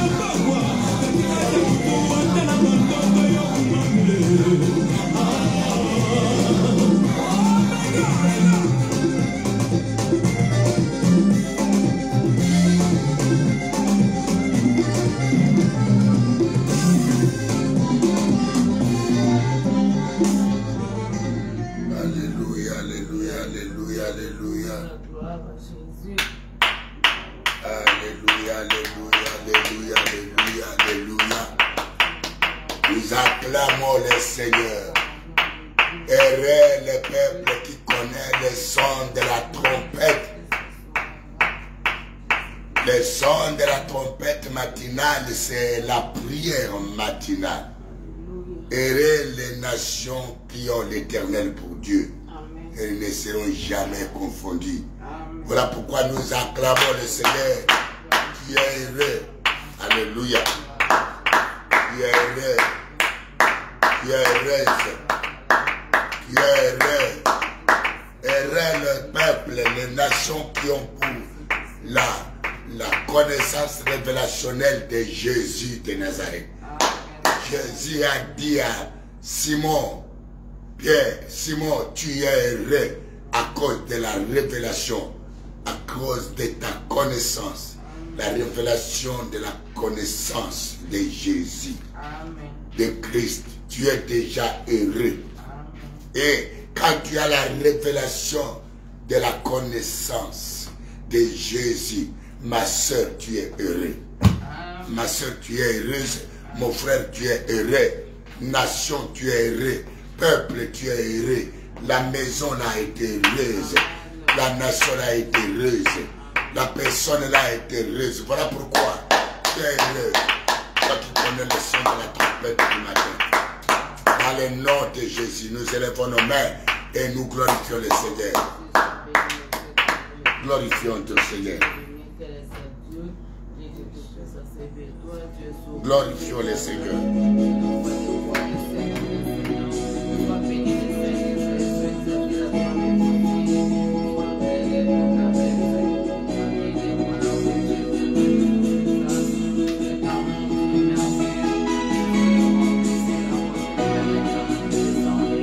Not alléluia, alléluia, alléluia, alléluia. Nous acclamons le Seigneur. Heureux le peuple qui connaît le son de la trompette. Le son de la trompette matinale, c'est la prière matinale. Heureux les nations qui ont l'Éternel pour Dieu. Elles ne seront jamais confondues. Voilà pourquoi nous acclamons le Seigneur qui est heureux. Alléluia. Qui est heureux. Qui est heureuse. Qui est heureux. Heureux le peuple, les nations qui ont pour la connaissance révélationnelle de Jésus de Nazareth. Jésus a dit à Simon, Pierre, Simon, tu es heureux à cause de la révélation, à cause de ta connaissance, la révélation de la connaissance de Jésus, de Christ. Tu es déjà heureux. Et quand tu as la révélation de la connaissance de Jésus, ma soeur, tu es heureux. Ma soeur, tu es heureuse. Mon frère, tu es heureux. Nation, tu es heureux. Peuple, tu es heureux. La maison a été heureuse. La nation a été heureuse. La personne a été heureuse. Voilà pourquoi tu es heureux. Toi qui connais le son de la trompette du matin. Dans le nom de Jésus, nous élevons nos mains et nous glorifions le Seigneur. Glorifions ton Seigneur. Glorifions le Seigneur.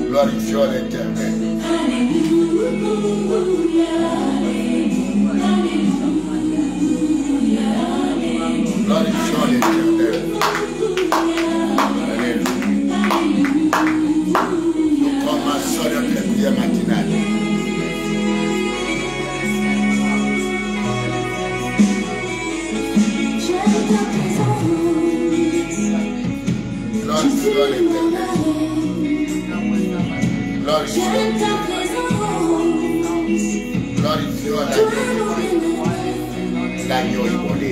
Glorifions l'Éternel. Glorifions l'Éternel. Nous commençons notre prière matinale. Glorifions l'Éternel. Glorifions l'agneau immolé.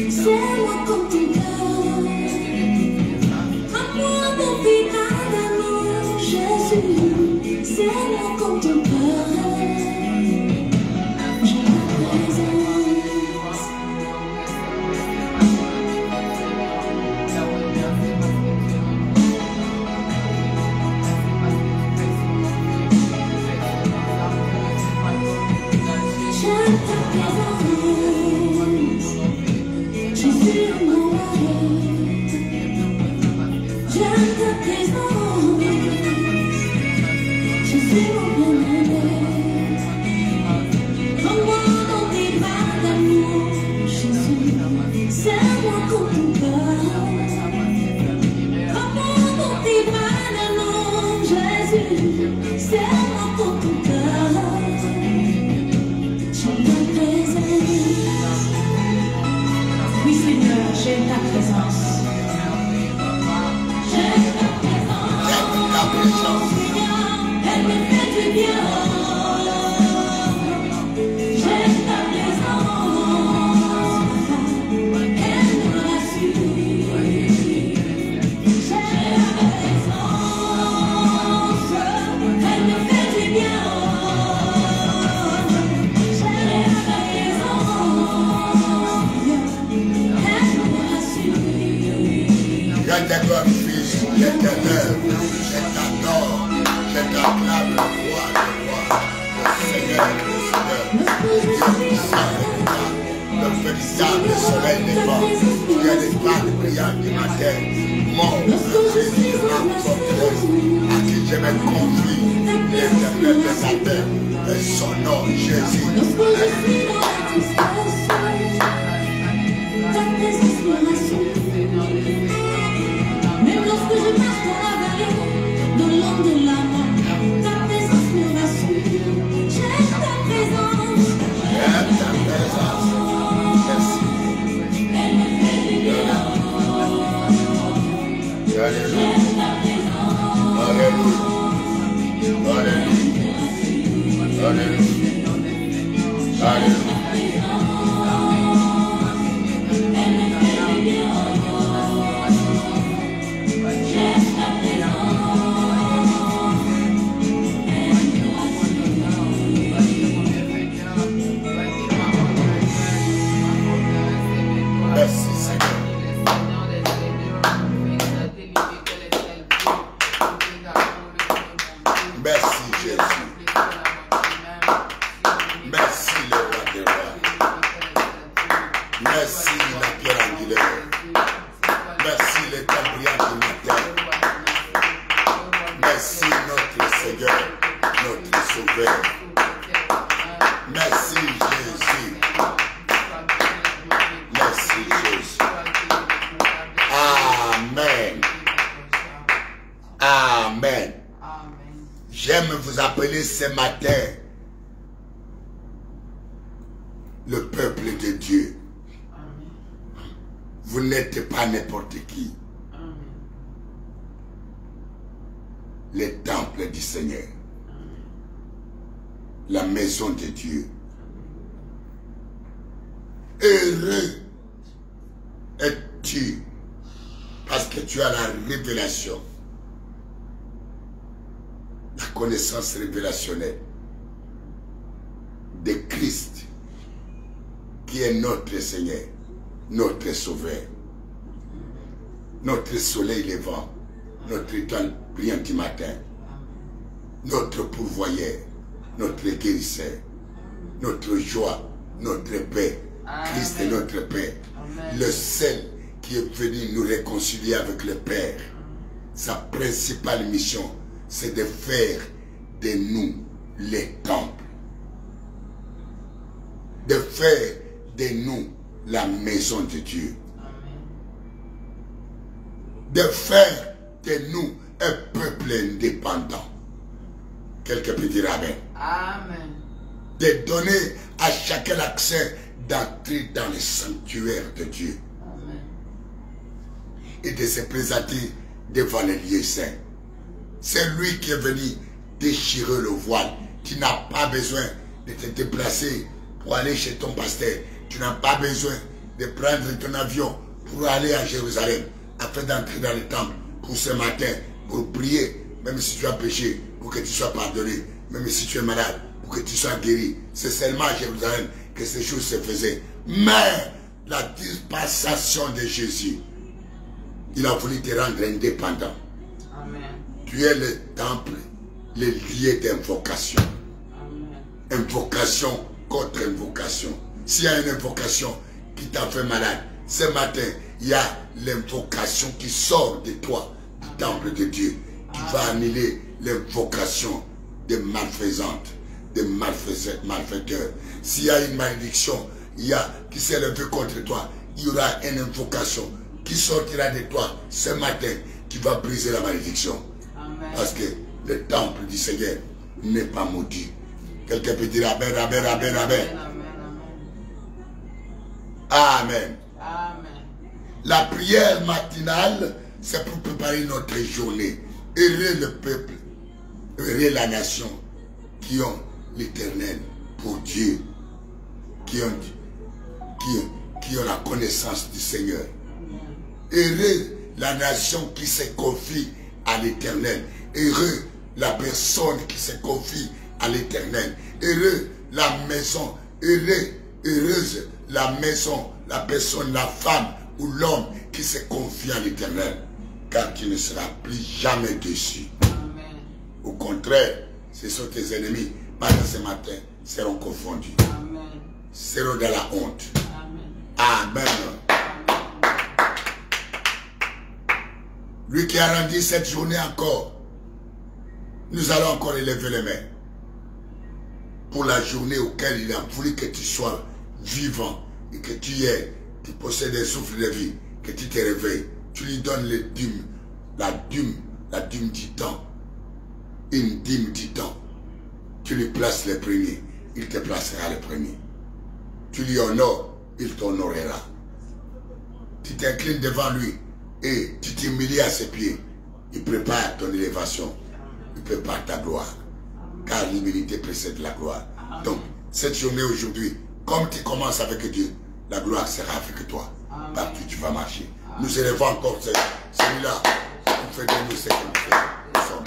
C'est-moi comme ton cœur. À moi mon d'amour, Jésus. C'est-moi comme ton cœur. J'ai ta présence. J'aime ta présence. Jésus, mon mari. J'aime ta présence. Jésus, mon bien-aimé. Prends-moi dans tes bras d'amour, Jésus. C'est-moi comme ton cœur. Prends-moi dans tes bras d'amour, Jésus. C'est-moi comme ton cœur. J'aime ta présence. Oui Seigneur, j'aime ta présence. J'aime ta présence. Elle me fait du bien. J'aime ta présence. Elle me rassure. J'aime ta présence. Elle me fait du bien. J'aime ta présence. Je te glorifie, je t'honore, je t'adore, je t'acclame le roi des rois, le Seigneur des seigneurs, le Dieu puissant et grand, le véritable soleil des vents, qui est l'étoile brillante du matin, mon Jésus rencontre, à qui je me confie, l'Éternel des armées, et son nom, Jésus. Ta présence me rassure. Même lorsque je marche dans la vallée, dans l'ombre de la mort, ta présence me rassure. J'aime ta présence. Ce matin, le peuple de Dieu. Amen. Vous n'êtes pas n'importe qui. Amen. Le temple du Seigneur. Amen. La maison de Dieu. Heureux es-tu parce que tu as la révélation. La connaissance révélationnelle de Christ qui est notre Seigneur, notre Sauveur, notre soleil levant, notre étoile brillante du matin, notre pourvoyeur, notre guérisseur, notre joie, notre paix. Christ est notre Père, le seul qui est venu nous réconcilier avec le Père. Sa principale mission, c'est de faire de nous les temples. De faire de nous la maison de Dieu. Amen. De faire de nous un peuple indépendant. Quelqu'un peut dire Amen. Amen. De donner à chacun l'accès d'entrer dans le sanctuaire de Dieu. Amen. Et de se présenter devant les lieux saints. C'est lui qui est venu déchirer le voile. Tu n'as pas besoin de te déplacer pour aller chez ton pasteur. Tu n'as pas besoin de prendre ton avion pour aller à Jérusalem afin d'entrer dans le temple pour ce matin, pour prier, même si tu as péché, pour que tu sois pardonné, même si tu es malade, pour que tu sois guéri. C'est seulement à Jérusalem que ces choses se faisaient. Mais la dispensation de Jésus, il a voulu te rendre indépendant. Amen. Tu es le temple, le lieu d'invocation. Invocation contre invocation. S'il y a une invocation qui t'a fait malade, ce matin, il y a l'invocation qui sort de toi, du temple de Dieu, qui va annuler l'invocation des malfaisantes, des malfaiteurs. S'il y a une malédiction qui s'est levée contre toi, il y aura une invocation qui sortira de toi ce matin, qui va briser la malédiction. Amen. Parce que le temple du Seigneur n'est pas maudit. Quelqu'un peut dire Amen, Amen, Amen, Amen. Amen. Amen. La prière matinale, c'est pour préparer notre journée. Heureux le peuple, heureux la nation qui ont l'Éternel pour Dieu, qui ont la connaissance du Seigneur. Heureux la nation qui se confie à l'Éternel. Heureux la personne qui se confie à l'Éternel. Heureux la maison. Heureuse la maison, la personne, la femme ou l'homme qui se confie à l'Éternel. Car tu ne seras plus jamais déçu. Amen. Au contraire, ce sont tes ennemis. Pendant ce matin, seront confondus. Amen. Seront dans la honte. Amen. Amen. Lui qui a rendu cette journée encore, nous allons encore élever les mains pour la journée auquel il a voulu que tu sois vivant et que tu possèdes un souffle de vie, que tu te réveilles. Tu lui donnes les dîmes, la dîme du temps, une dîme du temps. Tu lui places les premiers, il te placera les premiers. Tu lui honores, il t'honorera. Tu t'inclines devant lui et tu t'humilies à ses pieds. Il prépare ton élévation, il prépare ta gloire. Car l'humilité précède la gloire. Donc, cette journée aujourd'hui, comme tu commences avec Dieu, la gloire sera avec toi. Partout tu vas marcher. Nous élevons encore celui-là pour faire de nous ce que nous sommes.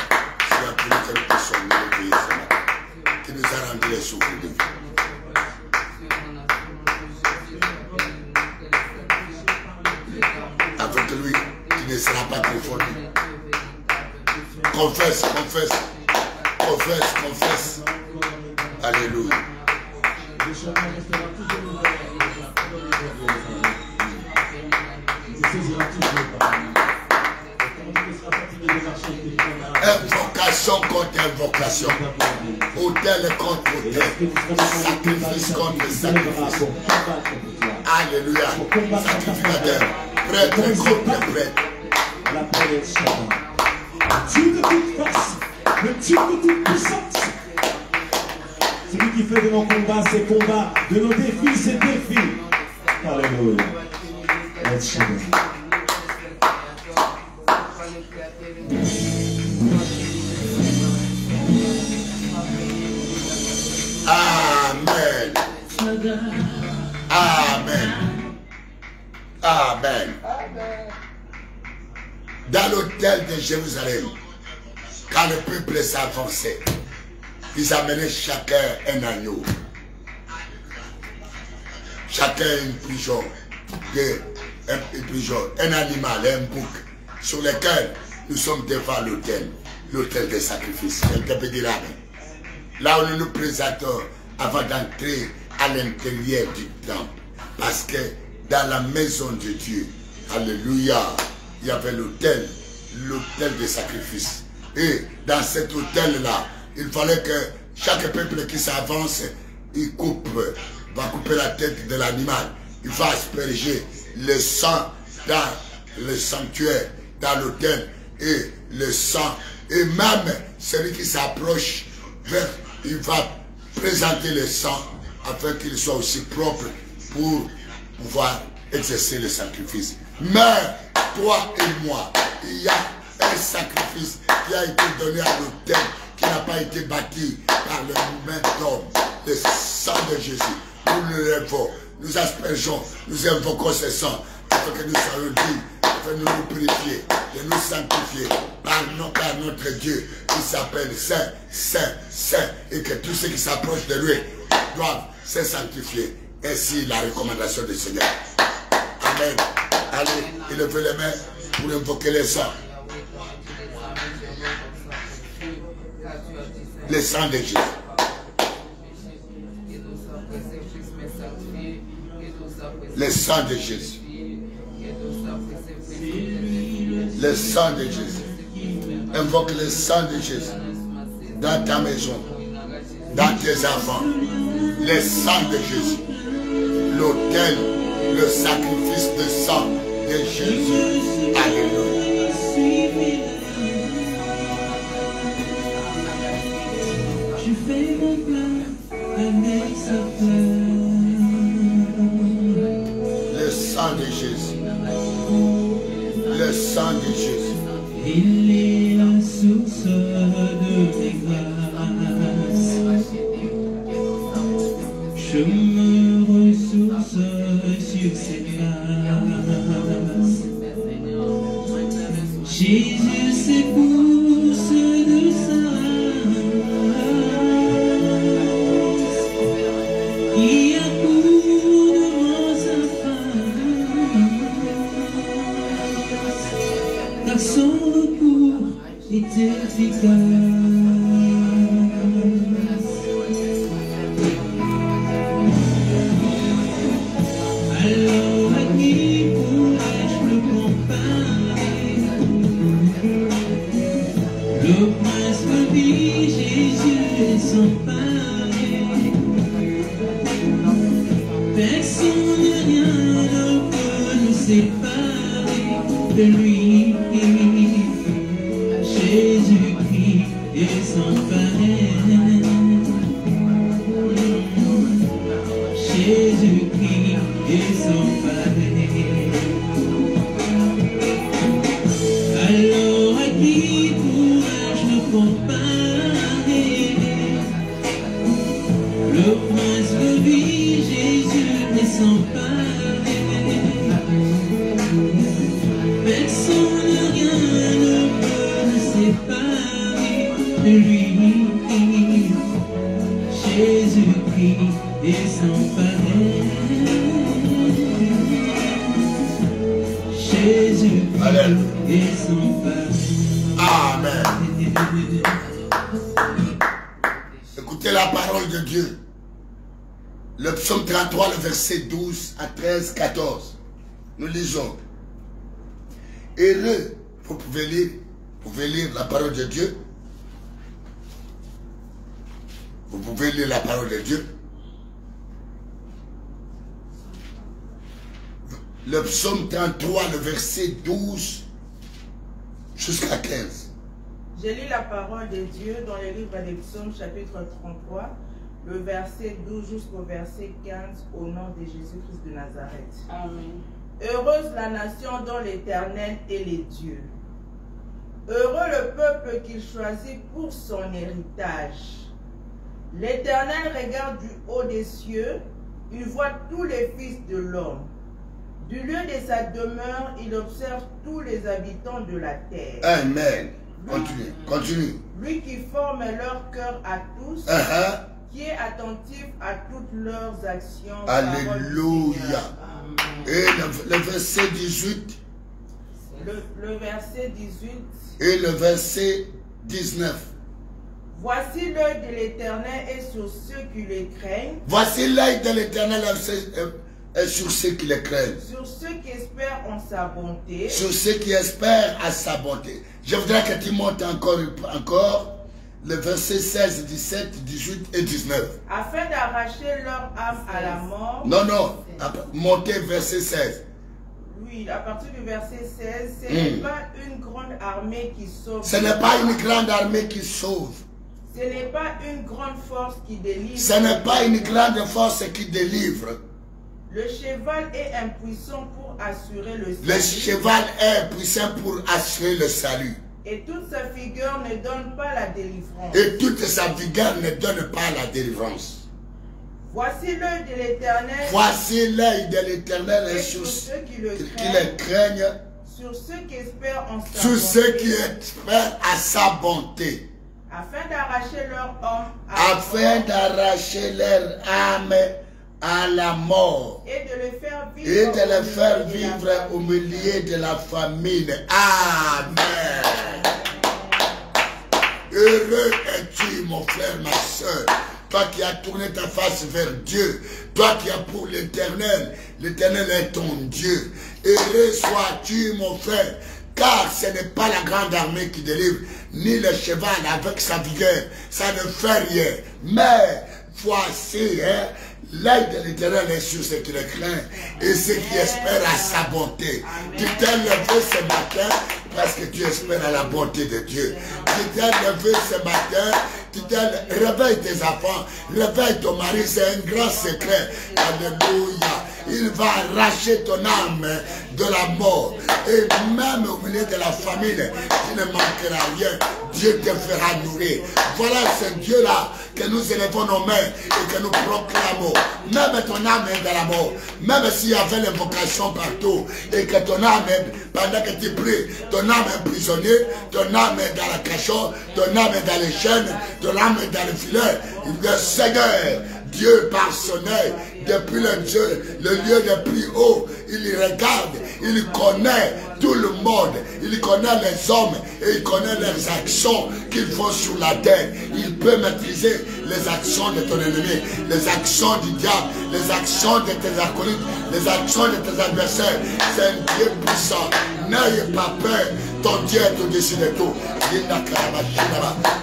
C'est la première que nous sommes élevés ce matin, qui nous a rendu les souffles de vie. Avec lui, tu ne seras pas confondu. Confesse, confesse, confesse, confesse. Alléluia. Invocation contre invocation, autel contre autel, sacrifice contre sacrifice. Alléluia. Sacrificateur, prêtre contre prêtre. La prière chante. Dieu de toute force, le Dieu de toute puissance. Celui qui fait de nos combats ses combats, de nos défis ses défis. Alléluia. Let's chant. Amen. Amen. Amen. Dans l'hôtel de Jérusalem, quand le peuple s'avançait, ils amenaient chacun un agneau, chacun une pigeon, un animal, un bouc, sur lequel nous sommes devant l'hôtel des sacrifices. Quelqu'un peut dire amen. Là où nous nous présentons avant d'entrer à l'intérieur du temple. Parce que dans la maison de Dieu, alléluia, il y avait l'autel des sacrifices. Et dans cet autel-là, il fallait que chaque peuple qui s'avance, il va couper la tête de l'animal. Il va asperger le sang dans le sanctuaire, dans l'autel, et le sang. Et même celui qui s'approche, il va présenter le sang afin qu'il soit aussi propre pour pouvoir exercer le sacrifice. Mais toi et moi, il y a un sacrifice qui a été donné à l'autel, qui n'a pas été bâti par le main d'homme, le sang de Jésus. Nous le levons, nous aspergeons, nous invoquons ce sang afin que nous soyons dignes, afin de nous purifier, de nous sanctifier par notre Dieu qui s'appelle Saint, Saint, Saint, et que tous ceux qui s'approchent de lui doivent se sanctifier. Ainsi la recommandation du Seigneur. Amen. Allez, élevez les mains pour invoquer le sang. Le sang de Jésus. Le sang de Jésus. Le sang de Jésus. Invoque le sang de Jésus dans ta maison, dans tes enfants. Le sang de Jésus. L'autel, le sacrifice de sang de Jésus. Alléluia. Je fais mon plein avec sa Le sang de Jésus. Le sang de Jésus. Il est la source de mes grâces. Je me ressource sur ses grâces. Jésus s'épouse de sa qui a pour sa femme, car son recours est efficace. Alors à qui pourrais-je le comparer? Le prince me dit, Jésus est sans pareil. Personne ni rien ne peut nous séparer de lui. Jésus-Christ est sans pareil. Jésus-Christ est sans pareil. Alors à qui pourrais-je le comparer? Le prince s'emparer. Personne, rien ne peut nous séparer de lui. Jésus-Christ est sans pareil. Jésus-Christ est sans pareil. Amen. Écoutez la parole de Dieu. Le psaume 33, le verset 12 à 13, 14. Nous lisons. Heureux, vous pouvez lire la parole de Dieu. Vous pouvez lire la parole de Dieu. Le psaume 33, le verset 12 jusqu'à 15. Je lis la parole de Dieu dans le livre des psaumes, chapitre 33, le verset 12 jusqu'au verset 15, au nom de Jésus-Christ de Nazareth. Amen. Heureuse la nation dont l'Éternel est les dieux. Heureux le peuple qu'il choisit pour son héritage. L'Éternel regarde du haut des cieux, il voit tous les fils de l'homme. Du lieu de sa demeure, il observe tous les habitants de la terre. Amen. Continue, continue. Lui qui forme leur cœur à tous, qui est attentif à toutes leurs actions. Alléluia. Et le verset 18. Le verset 18. Et le verset 19. Voici l'œil de l'Éternel est sur ceux qui le craignent. Voici l'œil de l'Éternel est sur ceux qui le craignent. Sur ceux qui espèrent en sa bonté. Sur ceux qui espèrent à sa bonté. Je voudrais que tu montes encore le verset 16, 17, 18 et 19. Afin d'arracher leur âme à la mort. Non, non. Montez verset 16. Oui, à partir du verset 16, ce n'est pas une grande armée qui sauve. Ce n'est pas une grande armée qui sauve. Ce n'est pas une grande force qui délivre. Ce n'est pas une grande force qui délivre. Le cheval est impuissant pour assurer le salut. Le cheval est puissant pour assurer le salut. Et toute sa vigueur ne donne pas la délivrance. Et toute sa vigueur ne donne pas la délivrance. Voici l'œil de l'Éternel. Voici l'œil de l'Éternel sur ceux qui le craignent. Sur ceux qui espèrent en sa bonté. Sur ceux qui espèrent à sa bonté. Afin d'arracher leur âme afin d'arracher leur âme à la mort et de le faire vivre, au milieu de la famine. Amen. Heureux es-tu, mon frère, ma soeur, toi qui as tourné ta face vers Dieu, toi qui as pour l'Éternel. L'Éternel est ton Dieu. Heureux sois-tu, mon frère, car ce n'est pas la grande armée qui délivre, ni le cheval avec sa vigueur, ça ne fait rien. Mais voici, l'œil de l'Éternel est sur ceux qui le craignent et ceux qui espèrent à sa bonté. Tu t'es levé ce matin parce que tu espères à la bonté de Dieu. Tu t'es levé ce matin, réveille tes enfants, réveille ton mari, c'est un grand secret. Alléluia. Il va arracher ton âme de la mort. Et même au milieu de la famine, tu ne manqueras rien. Dieu te fera nourrir. Voilà ce Dieu-là que nous élevons nos mains et que nous proclamons. Même ton âme est dans la mort. Même s'il y avait l'invocation partout et que ton âme, pendant que tu pries, ton âme est prisonnier, ton âme est dans la cachot, ton âme est dans les chaînes, ton âme est dans le filet. Le Seigneur, Dieu par son œil, depuis le lieu le plus haut, il regarde, il connaît tout le monde, il connaît les hommes et il connaît les actions qu'ils font sur la terre. Il peut maîtriser les actions de ton ennemi, les actions du diable, les actions de tes acolytes, les actions de tes adversaires. C'est un Dieu puissant. N'ayez pas peur, ton Dieu est au-dessus de tout.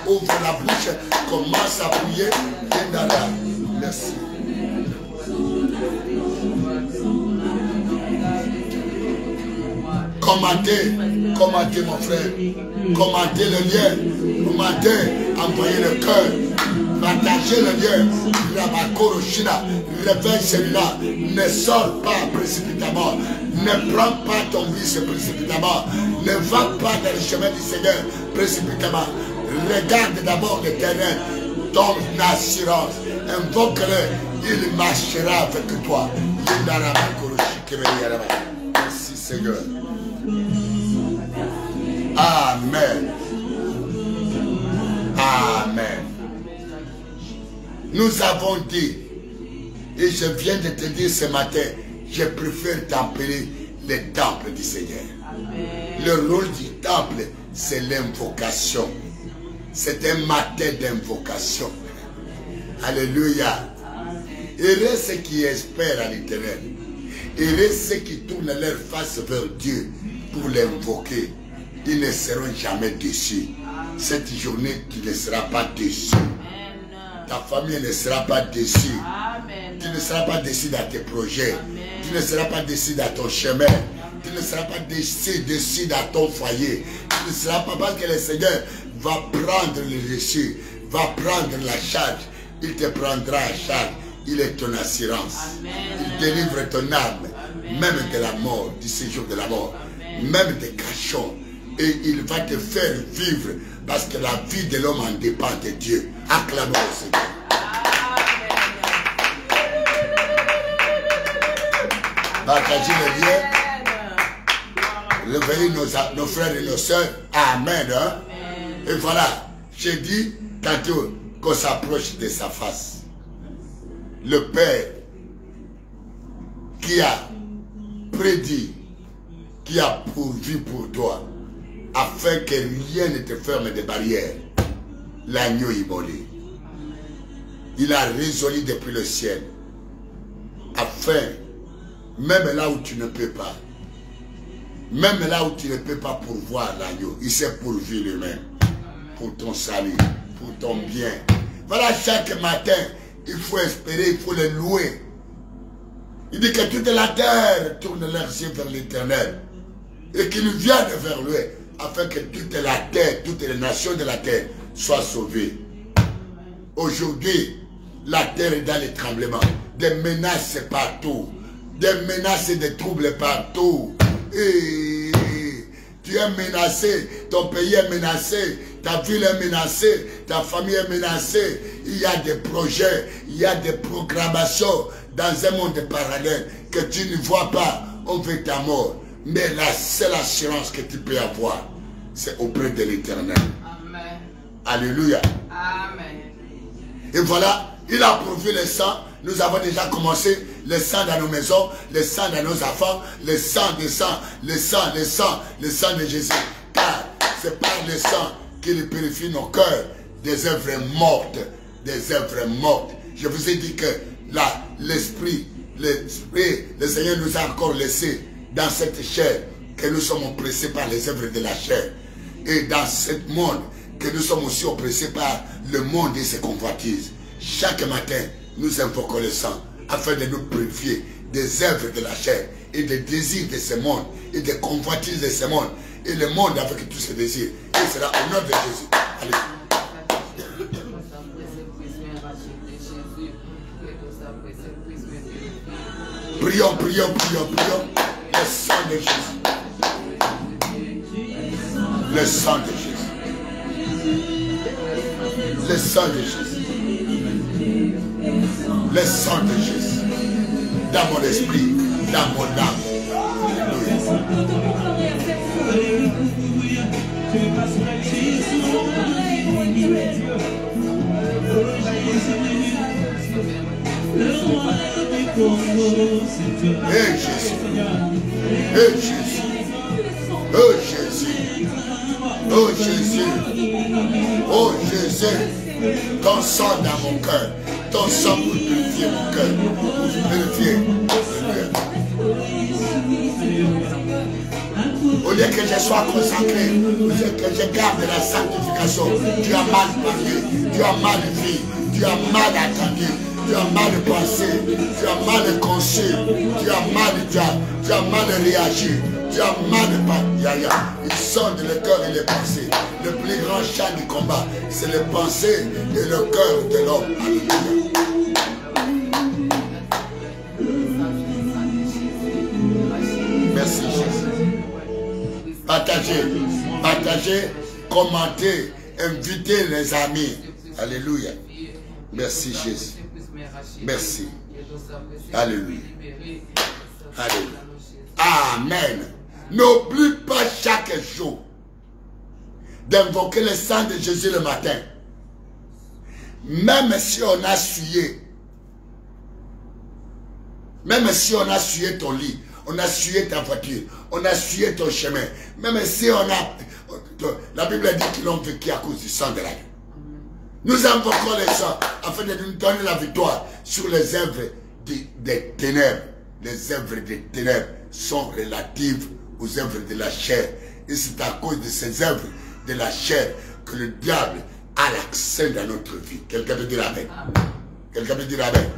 Ouvre la bouche, commence à prier. Merci. Commentez mon frère, commentez le lien, commentez, envoyez le cœur, partagez le lien, réveille celui-là, ne sors pas précipitamment, ne prends pas ton vice précipitamment, ne va pas dans le chemin du Seigneur précipitamment, regarde d'abord l'Éternel, ton assurance, invoque-le, Il marchera avec toi. Merci Seigneur. Amen. Amen. Nous avons dit, et je viens de te dire ce matin, je préfère t'appeler le temple du Seigneur. Amen. Le rôle du temple, c'est l'invocation. C'est un matin d'invocation. Alléluia. Heureux ceux qui espèrent à l'Éternel. Heureux ceux qui tournent leur face vers Dieu pour l'invoquer. Ils ne seront jamais déçus. Cette journée, tu ne seras pas déçu. Ta famille ne sera pas déçue. Tu ne seras pas déçu dans tes projets. Tu ne seras pas déçu dans ton chemin. Tu ne seras pas déçu dans ton foyer. Tu ne seras pas, parce que le Seigneur va prendre le dessus, va prendre la charge. Il te prendra en charge. Il est ton assurance. Il délivre ton âme, même de la mort, du séjour de la mort, même des cachons. Et il va te faire vivre, parce que la vie de l'homme en dépend de Dieu. Acclamons le Seigneur. Partagez le lien. Réveillez nos frères et nos soeurs. Amen. Hein? Et voilà, j'ai dit tantôt qu'on s'approche de sa face. Le Père qui a prédit, qui a pourvu pour toi, afin que rien ne te ferme de barrières. L'agneau immolé. Il a résolu depuis le ciel, afin, même là où tu ne peux pas, même là où tu ne peux pas pourvoir l'agneau, il s'est pourvu lui-même pour ton salut, pour ton bien. Voilà, chaque matin, il faut espérer, il faut le louer. Il dit que toute la terre tourne leurs yeux vers l'Éternel et qu'ils viennent vers lui, afin que toute la terre, toutes les nations de la terre soient sauvées. Aujourd'hui, la terre est dans les tremblements, des menaces partout, des menaces et des troubles partout. Et tu es menacé, ton pays est menacé, ta ville est menacée, ta famille est menacée. Il y a des projets, il y a des programmations dans un monde parallèle que tu ne vois pas. On veut ta mort. Mais la seule assurance que tu peux avoir, c'est auprès de l'Éternel. Amen. Alléluia. Amen. Et voilà, il a pourvu le sang. Nous avons déjà commencé le sang dans nos maisons, le sang dans nos enfants, le sang de sang, le sang de Jésus. Car c'est par le sang qu'il purifie nos cœurs des œuvres mortes, des œuvres mortes. Je vous ai dit que là, l'Esprit, le Seigneur nous a encore laissé dans cette chair, que nous sommes oppressés par les œuvres de la chair. Et dans ce monde, que nous sommes aussi oppressés par le monde et ses convoitises. Chaque matin, nous invoquons le sang, afin de nous purifier des œuvres de la chair et des désirs de ce monde et des convoitises de ce monde. Et le monde avec tous ses désirs. Et cela au nom de Jésus. Allez. Prions, prions, prions, prions. Le sang de Jésus. Le sang de Jésus. Le sang de Jésus. Le sang de Jésus. Dans mon esprit, dans mon âme. Hey Jésus. Hey Jésus. Oh Jésus. Oh Jésus. Oh Jésus. Ton sang dans mon cœur. Ton sang pour purifier mon cœur. Pour purifier. Au lieu que je sois consacré, au lieu que je garde la sanctification, tu as mal parlé, tu as mal vu, tu as mal attendu, tu as mal pensé, tu as mal conçu, tu as mal réagi, tu as mal parlé. Ils sondent le cœur et les pensées. Le plus grand champ du combat, c'est les pensées et le cœur de l'homme. Alléluia. Merci Jésus. Partagez, partagez, commentez, invitez les amis. Alléluia. Merci Jésus. Merci. Alléluia. Alléluia. Amen. N'oublie pas chaque jour d'invoquer le sang de Jésus le matin. Même si on a sué, même si on a sué ton lit, on a sué ta voiture, on a sué ton chemin, même si on a... La Bible dit qu'ils l'ont vécu à cause du sang de l'agneau. Nous invoquons le sang afin de nous donner la victoire sur les œuvres des ténèbres. Les œuvres des ténèbres sont relatives aux œuvres de la chair. Et c'est à cause de ces œuvres de la chair que le diable a l'accès dans notre vie. Quelqu'un peut dire Amen. Quelqu'un peut dire Amen.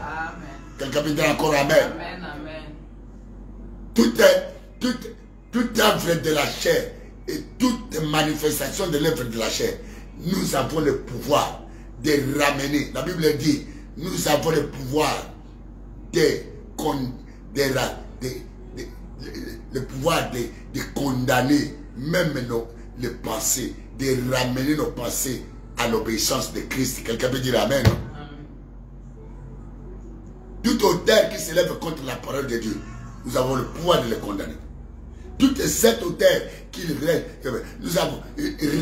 Quelqu'un peut dire encore Amen. Amen, amen. Toute œuvre de la chair et toute manifestation de l'œuvre de la chair, nous avons le pouvoir de ramener. La Bible dit, nous avons le pouvoir de condamner même les pensées, de ramener nos pensées à l'obéissance de Christ. Quelqu'un peut dire Amen. Tout auteur qui s'élève contre la parole de Dieu, nous avons le pouvoir de le condamner. Toutes cet auteur qui nous avons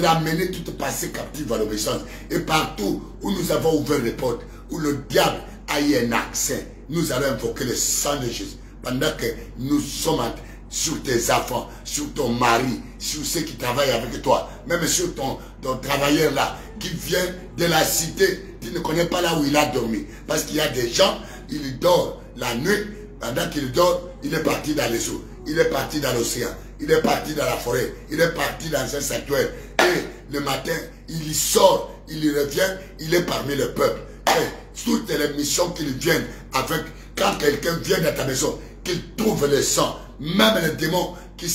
ramené toute pensée captive à l'obéissance. Et partout où nous avons ouvert les portes, où le diable a eu un accès, nous allons invoquer le sang de Jésus. Pendant que nous sommes sur tes enfants, sur ton mari, sur ceux qui travaillent avec toi, même sur ton travailleur là, qui vient de la cité, tu ne connais pas là où il a dormi. Parce qu'il y a des gens, il dort la nuit, pendant qu'il dort, il est parti dans les eaux, il est parti dans l'océan, il est parti dans la forêt, il est parti dans un sanctuaire. Et le matin, il y sort, il y revient, il est parmi le peuple. Et toutes les missions qu'il vient avec, quand quelqu'un vient dans ta maison, qu'il trouve le sang, même les démons qui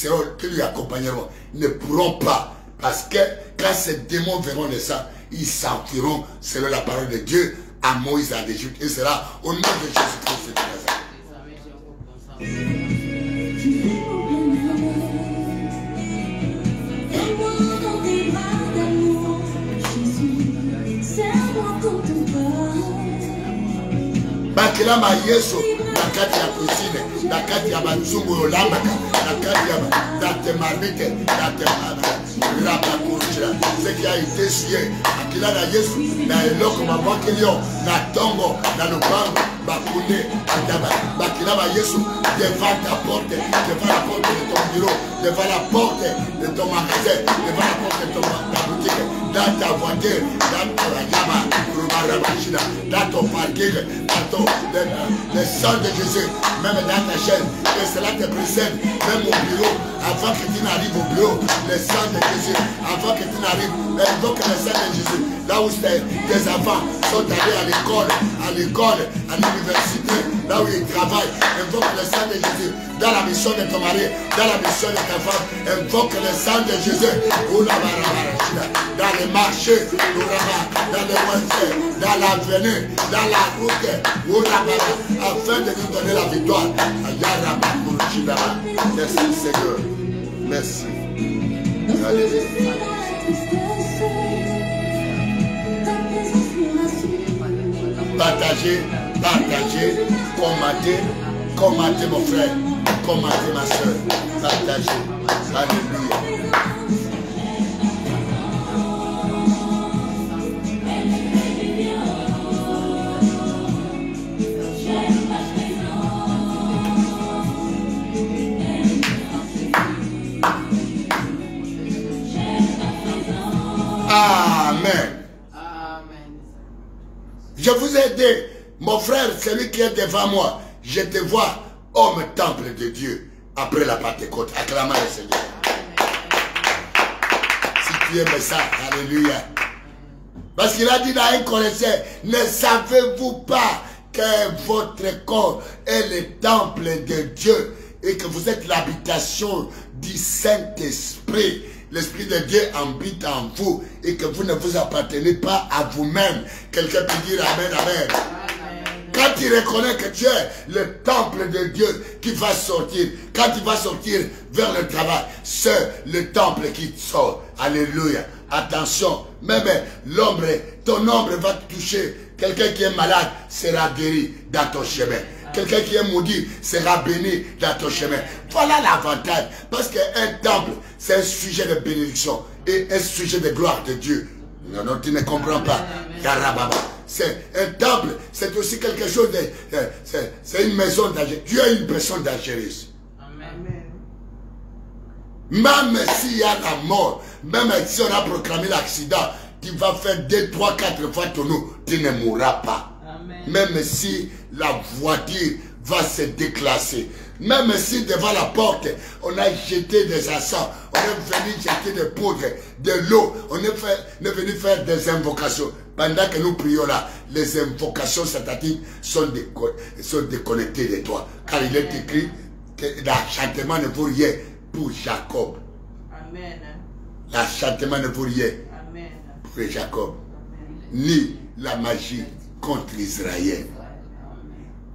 lui accompagneront ne pourront pas. Parce que quand ces démons verront le sang, ils s'enfuiront selon la parole de Dieu à Moïse en Égypte. Et cela au nom de Jésus-Christ de Nazareth. Fais-moi dans tes bras d'amour, Jésus, serre-moi comme ton corps. Bakilama Yesu, na kati ya kusine, na kati ya mazungu yolambaka, na kati ya datemarmite, rabakurujira, ce qui a été sué, akila na Yesu, na eloko mabakilio, na tongo, na lupango, bakune, adaba, bakilama Yesu, devant ta porte, devant la porte de ton bureau, devant la porte de ton magasin, devant la porte de ta boutique, dans ta voiture, dans ta yama, dans ton parking, dans ton le sang de Jésus, même dans ta chaîne, que cela te précède, même au bureau, avant que tu n'arrives au bureau, le sang de Jésus, avant que tu n'arrives, invoque le sang de Jésus, là où tes enfants sont allés à l'école, à l'université, là où ils travaillent, invoque le sang de Jésus, dans la mission de ton mari, dans la mission de ta femme, invoque le sang de Jésus, dans les marchés, dans les voitures, dans l'avenue, dans la route, afin de nous donner la victoire. Merci Seigneur. Merci. Alléluia. Partagez, commentez mon frère, commentez ma soeur, partagez. Alléluia. Amen. Amen. Je vous ai dit, mon frère, celui qui est devant moi, je te vois, homme temple de Dieu, après la Pentecôte. Acclamons le Seigneur. Si tu aimes ça, alléluia. Parce qu'il a dit dans un Corinthiens, ne savez-vous pas que votre corps est le temple de Dieu et que vous êtes l'habitation du Saint-Esprit? L'Esprit de Dieu habite en vous et que vous ne vous appartenez pas à vous-même. Quelqu'un peut dire Amen, Amen. Quand tu reconnais que tu es le temple de Dieu qui va sortir, quand tu vas sortir vers le travail, c'est le temple qui sort. Alléluia. Attention, même l'ombre, ton ombre va toucher Quelqu'un qui est malade sera guéri dans ton chemin. Quelqu'un qui est maudit sera béni dans ton chemin. Voilà l'avantage. Parce qu'un temple, c'est un sujet de bénédiction et un sujet de gloire de Dieu. Non, non, tu ne comprends pas. C'est un temple, c'est aussi quelque chose de... C'est une maison dangereuse. Dieu est une personne dangereuse. Même s'il y a la mort, même si on a proclamé l'accident, tu vas faire 2, 3, 4 fois ton nom, tu ne mourras pas. Amen. Même si la voiture va se déclasser, même si devant la porte, on a jeté des encens, on est venu jeter des poudres, de l'eau, on est venu faire des invocations. Pendant que nous prions là, les invocations sataniques sont déconnectées de toi. Car il est écrit que l'enchantement ne vaut rien pour Jacob. Amen. L'enchantement ne vaut rien pour Jacob. Amen. Ni la magie contre Israël.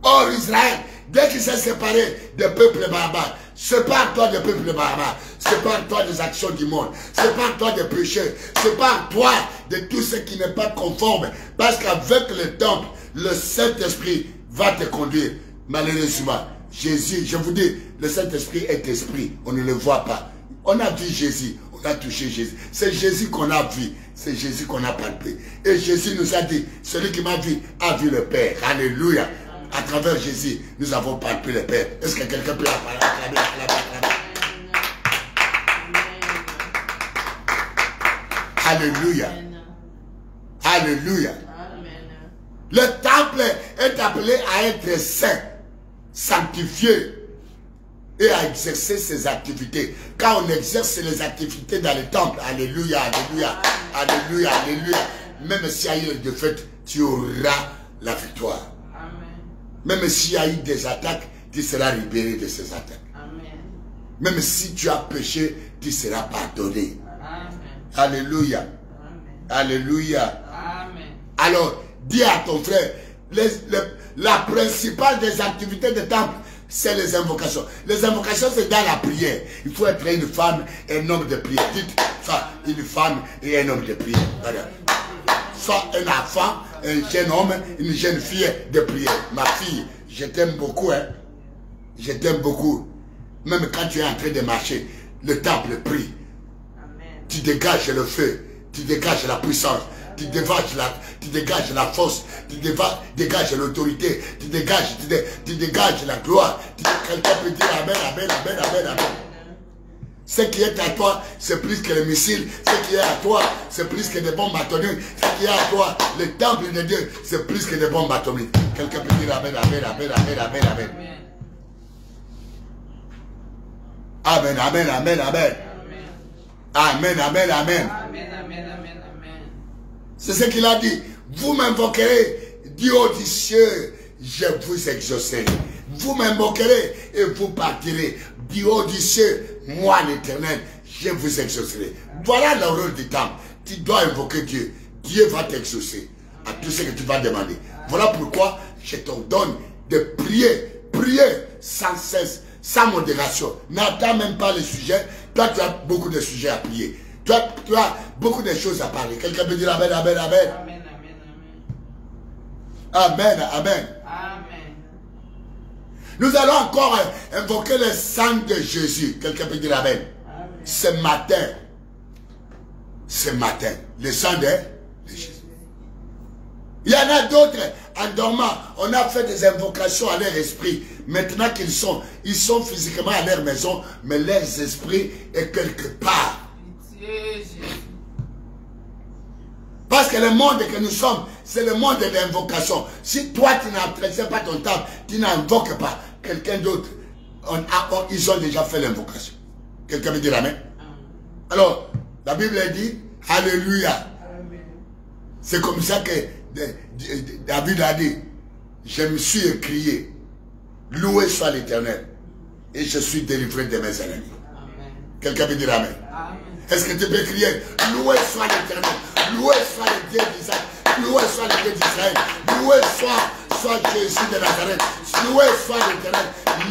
Or Israël, dès qu'il s'est séparé des peuples barbares, sépare-toi des peuples barbares, sépare-toi des actions du monde, sépare-toi des péchés, sépare-toi de tout ce qui n'est pas conforme. Parce qu'avec le temple, le Saint-Esprit va te conduire. Malheureusement, Jésus, je vous dis, le Saint-Esprit est esprit, on ne le voit pas. On a vu Jésus, on a touché Jésus. C'est Jésus qu'on a vu, c'est Jésus qu'on a palpé. Et Jésus nous a dit, celui qui m'a vu a vu le Père. Alléluia. À travers Jésus, nous avons palpé le Père. Est-ce que quelqu'un peut acclamer? Alléluia. Alléluia. Le temple est appelé à être saint, sanctifié et à exercer ses activités. Quand on exerce les activités dans le temple, alléluia, alléluia, alléluia, alléluia, même s'il y a eu une défaite, tu auras la victoire. Même s'il y a eu des attaques, tu seras libéré de ces attaques. Amen. Même si tu as péché, tu seras pardonné. Amen. Alléluia. Amen. Alléluia. Amen. Alors, dis à ton frère, la principale des activités de temple, c'est les invocations. Les invocations, c'est dans la prière. Il faut être une femme et un homme de prière. Dites ça, une femme et un homme de prière. Soit un enfant, un jeune homme, une jeune fille de prière. Ma fille, je t'aime beaucoup, hein. Je t'aime beaucoup. Même quand tu es en train de marcher, le temple prie. Amen. Tu dégages le feu, tu dégages la puissance, tu dégages la force, tu dégages l'autorité, tu dégages la gloire. Quelqu'un peut dire Amen, Amen, Amen, Amen, Amen. Ce qui est à toi, c'est plus que les missiles. Ce qui est à toi, c'est plus que des bombes atomiques. Ce qui est à toi, le temple de Dieu, c'est plus que des bombes atomiques. Quelqu'un peut dire Amen, Amen, Amen, Amen, Amen, Amen. Amen, Amen, Amen, Amen. Amen, Amen, Amen. C'est ce qu'il a dit. Vous m'invoquerez, Dieu du ciel, je vous exaucerai. Vous m'invoquerez et vous partirez. Du haut du ciel, moi l'Éternel, je vous exaucerai. Voilà le rôle du temple. Tu dois invoquer Dieu. Dieu va t'exaucer à tout ce que tu vas demander. Voilà pourquoi je t'ordonne de prier. Prier sans cesse, sans modération. N'attends même pas le sujet. Toi, tu as beaucoup de sujets à prier. Toi, tu as beaucoup de choses à parler. Quelqu'un peut dire Amen, Amen, Amen. Amen, Amen, Amen. Amen, Amen. Amen. Nous allons encore invoquer le sang de Jésus. Quelqu'un peut dire Amen. Amen. Ce matin, le sang de Jésus. Il y en a d'autres, en dormant, on a fait des invocations à leur esprit. Maintenant qu'ils sont, ils sont physiquement à leur maison, mais leur esprit est quelque part. Parce que le monde que nous sommes, c'est le monde de l'invocation. Si toi, tu n'apprécies pas ton temple, tu n'invoques pas quelqu'un d'autre, ils ont déjà fait l'invocation. Quelqu'un veut dire Amen? Alors, la Bible dit, Alléluia. C'est comme ça que David a dit, je me suis écrié, loué soit l'Éternel, et je suis délivré de mes ennemis. Quelqu'un veut dire Amen? Est-ce que tu peux crier, loué soit l'Éternel, loué soit le Dieu d'Isaac, loué soit le Dieu d'Israël, loué soit Jésus de Nazareth, loué soit l'Éternel,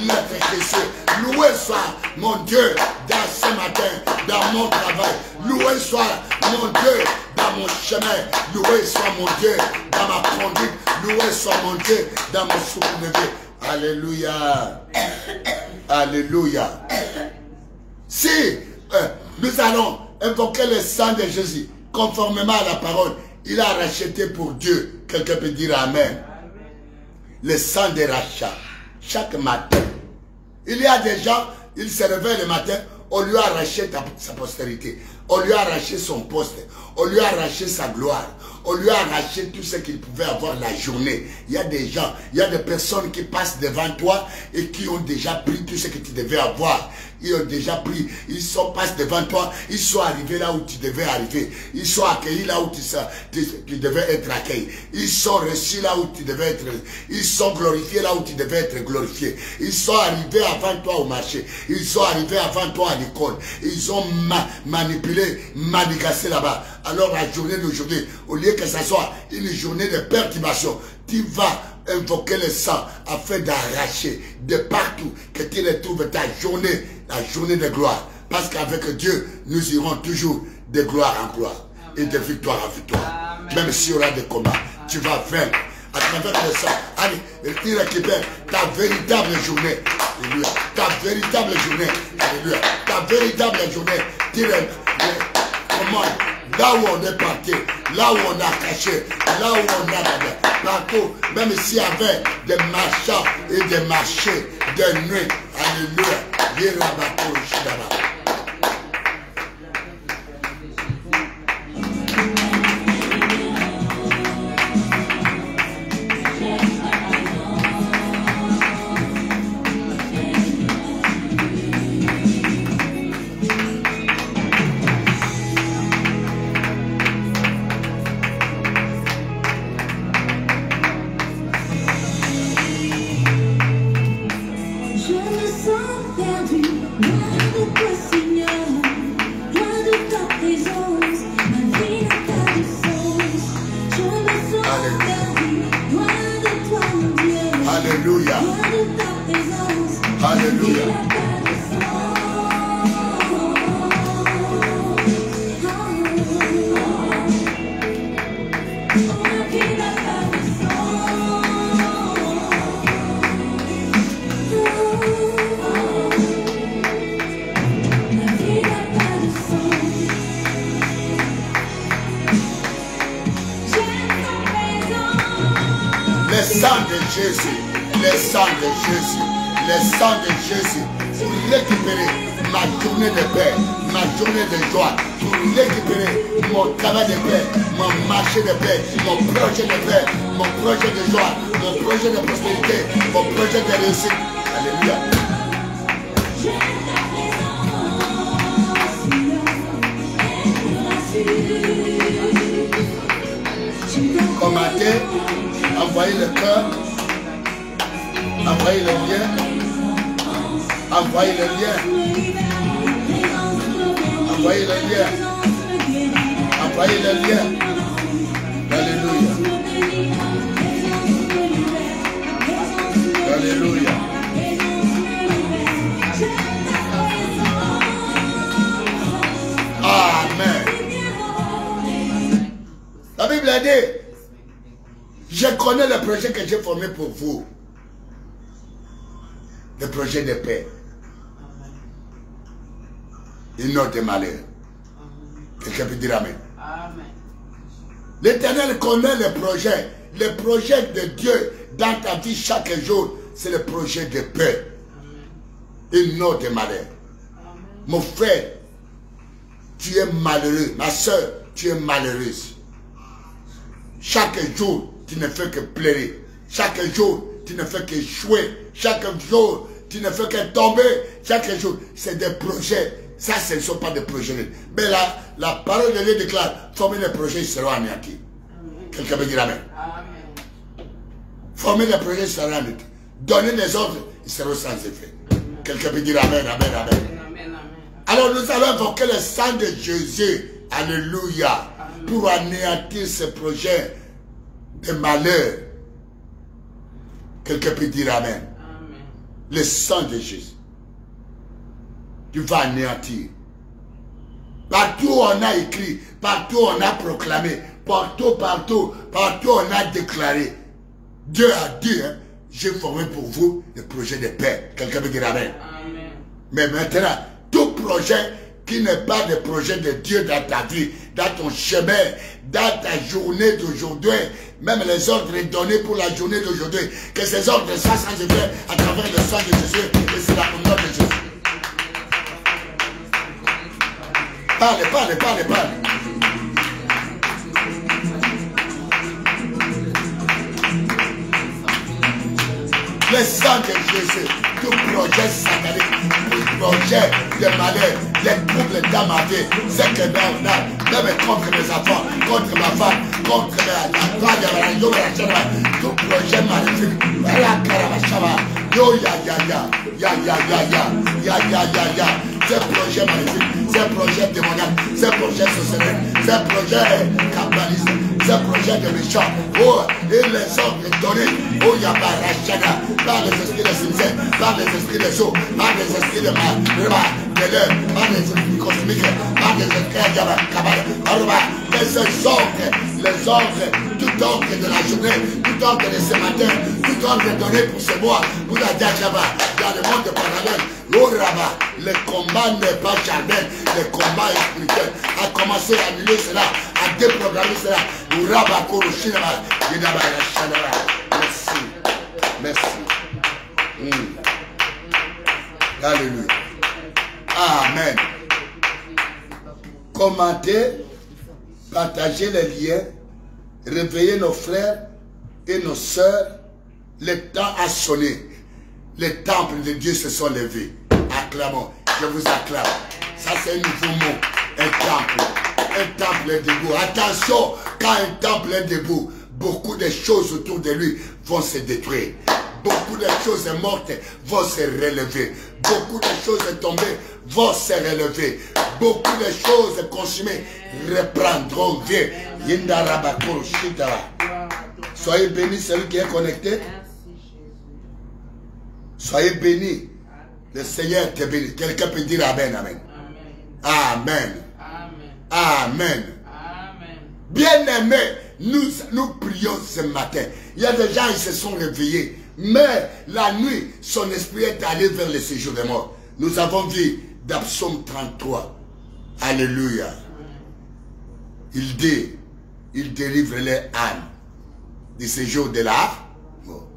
notre Jésus, loué soit mon Dieu dans ce matin, dans mon travail, loué soit mon Dieu dans dans mon chemin. Loué soit mon Dieu dans ma conduite. Loué soit mon Dieu dans mon souffle de vie. Alléluia. Alléluia. Si nous allons invoquer le sang de Jésus conformément à la parole, il a racheté pour Dieu. Quelqu'un peut dire Amen. Le sang de rachat. Chaque matin. Il y a des gens, ils se réveillent le matin, on lui a arraché sa postérité. On lui a arraché son poste. On lui a arraché sa gloire. On lui a arraché tout ce qu'il pouvait avoir la journée. Il y a des gens, il y a des personnes qui passent devant toi et qui ont déjà pris tout ce que tu devais avoir. Ils ont déjà pris, passent devant toi, ils sont arrivés là où tu devais arriver. Ils sont accueillis là où tu devais être accueilli. Ils sont reçus là où tu devais être. Ils sont glorifiés là où tu devais être glorifié. Ils sont arrivés avant toi au marché. Ils sont arrivés avant toi à l'école. Ils ont manipulé, manigassé là-bas. Alors la journée d'aujourd'hui, au lieu que ça soit une journée de perturbation, tu vas invoquer le sang afin d'arracher de partout que tu retrouves ta journée, la journée de gloire. Parce qu'avec Dieu, nous irons toujours de gloire en gloire et de victoire en victoire. Même s'il y aura des combats, tu vas vaincre à travers le sang. Allez, tu récupères ta véritable journée. Alléluia. Ta véritable journée. Alléluia. Ta véritable journée. Tu comment? Là où on est parti, là où on a caché, là où on a partout, même s'il y avait des marchands et des marchés de nuit. Alléluia. Commentez, envoyez le cœur, envoyez le lien, envoyez le lien, envoyez le lien, envoyez le lien. Alléluia. Alléluia. Amen. La Bible a dit, je connais le projet que j'ai formé pour vous. Le projet de paix. Et non de malheur. Quelqu'un peut dire Amen. Amen. L'Éternel connaît le projet de Dieu dans ta vie chaque jour, c'est le projet de paix. Et non de malheur. Amen. Mon frère, tu es malheureux. Ma soeur, tu es malheureuse. Chaque jour, tu ne fais que pleurer. Chaque jour, tu ne fais qu'échouer. Chaque jour, tu ne fais que tomber. Chaque jour, c'est des projets. Ça, ce ne sont pas des projets. Mais là, la parole de Dieu déclare, former les projets, ils seront anéantis. Quelqu'un peut dire Amen. Amen. Former les projets, ils seront anéantis. Donner les ordres, ils seront sans effet. Quelqu'un peut dire Amen, Amen, Amen. Amen, amen. Alors nous allons invoquer le sang de Jésus. Alléluia. Amen. Pour anéantir ce projet de malheur. Quelqu'un peut dire Amen. Amen. Le sang de Jésus. Tu vas anéantir Partout on a écrit, partout on a proclamé, partout on a déclaré. Dieu a dit, hein, j'ai formé pour vous le projet de paix. Quelqu'un me dira amen. Amen. Mais maintenant, tout projet qui n'est pas le projet de Dieu dans ta vie, dans ton chemin, dans ta journée d'aujourd'hui, même les ordres donnés pour la journée d'aujourd'hui, que ces ordres soient sans effet à travers le sang de Jésus, et c'est la nom de Jésus. Parlez. Le sang de Jésus, tout projet satanique, tout projet de malheur, les troubles dans ma vie, c'est que même contre mes enfants, contre ma femme, contre tout projet maléfique, ce projet maléfique, ce projet démoniaque, ce projet social, ce projet capitaliste, ce projet de méchant, oh, et les ordres donnés, oh, Yabarachana, par les esprits de sincère, par les esprits de sceaux, par les esprits de l'heure, par les esprits cosmiques, par les esprits de les ordres, tout ordre de la journée, tout ordre de ce matin, tout ordre donné pour ce mois, pour la Diachaba, dans le monde parallèle, le combat n'est pas charnel, le combat est spirituel. A commencé à annuler cela, à déprogrammer cela. Merci. Alléluia. Amen. Commentez, partagez les liens, réveillez nos frères et nos sœurs. Le temps a sonné. Les temples de Dieu se sont levés. Acclamons. Je vous acclame. Ça, c'est un nouveau mot. Un temple est debout. Attention, quand un temple est debout, beaucoup de choses autour de lui vont se détruire. Beaucoup de choses mortes vont se relever. Beaucoup de choses tombées vont se relever. Beaucoup de choses consumées reprendront vie. Soyez bénis, celui qui est connecté. Soyez bénis. Le Seigneur te bénit. Quelqu'un peut dire Amen, Amen. Amen. Amen. Amen. Bien-aimés, nous prions ce matin. Il y a des gens qui se sont réveillés. Mais la nuit, son esprit est allé vers le séjour des morts. Nous avons vu dans Psaume 33. Alléluia. Il dit, il délivre les âmes du séjour de la mort.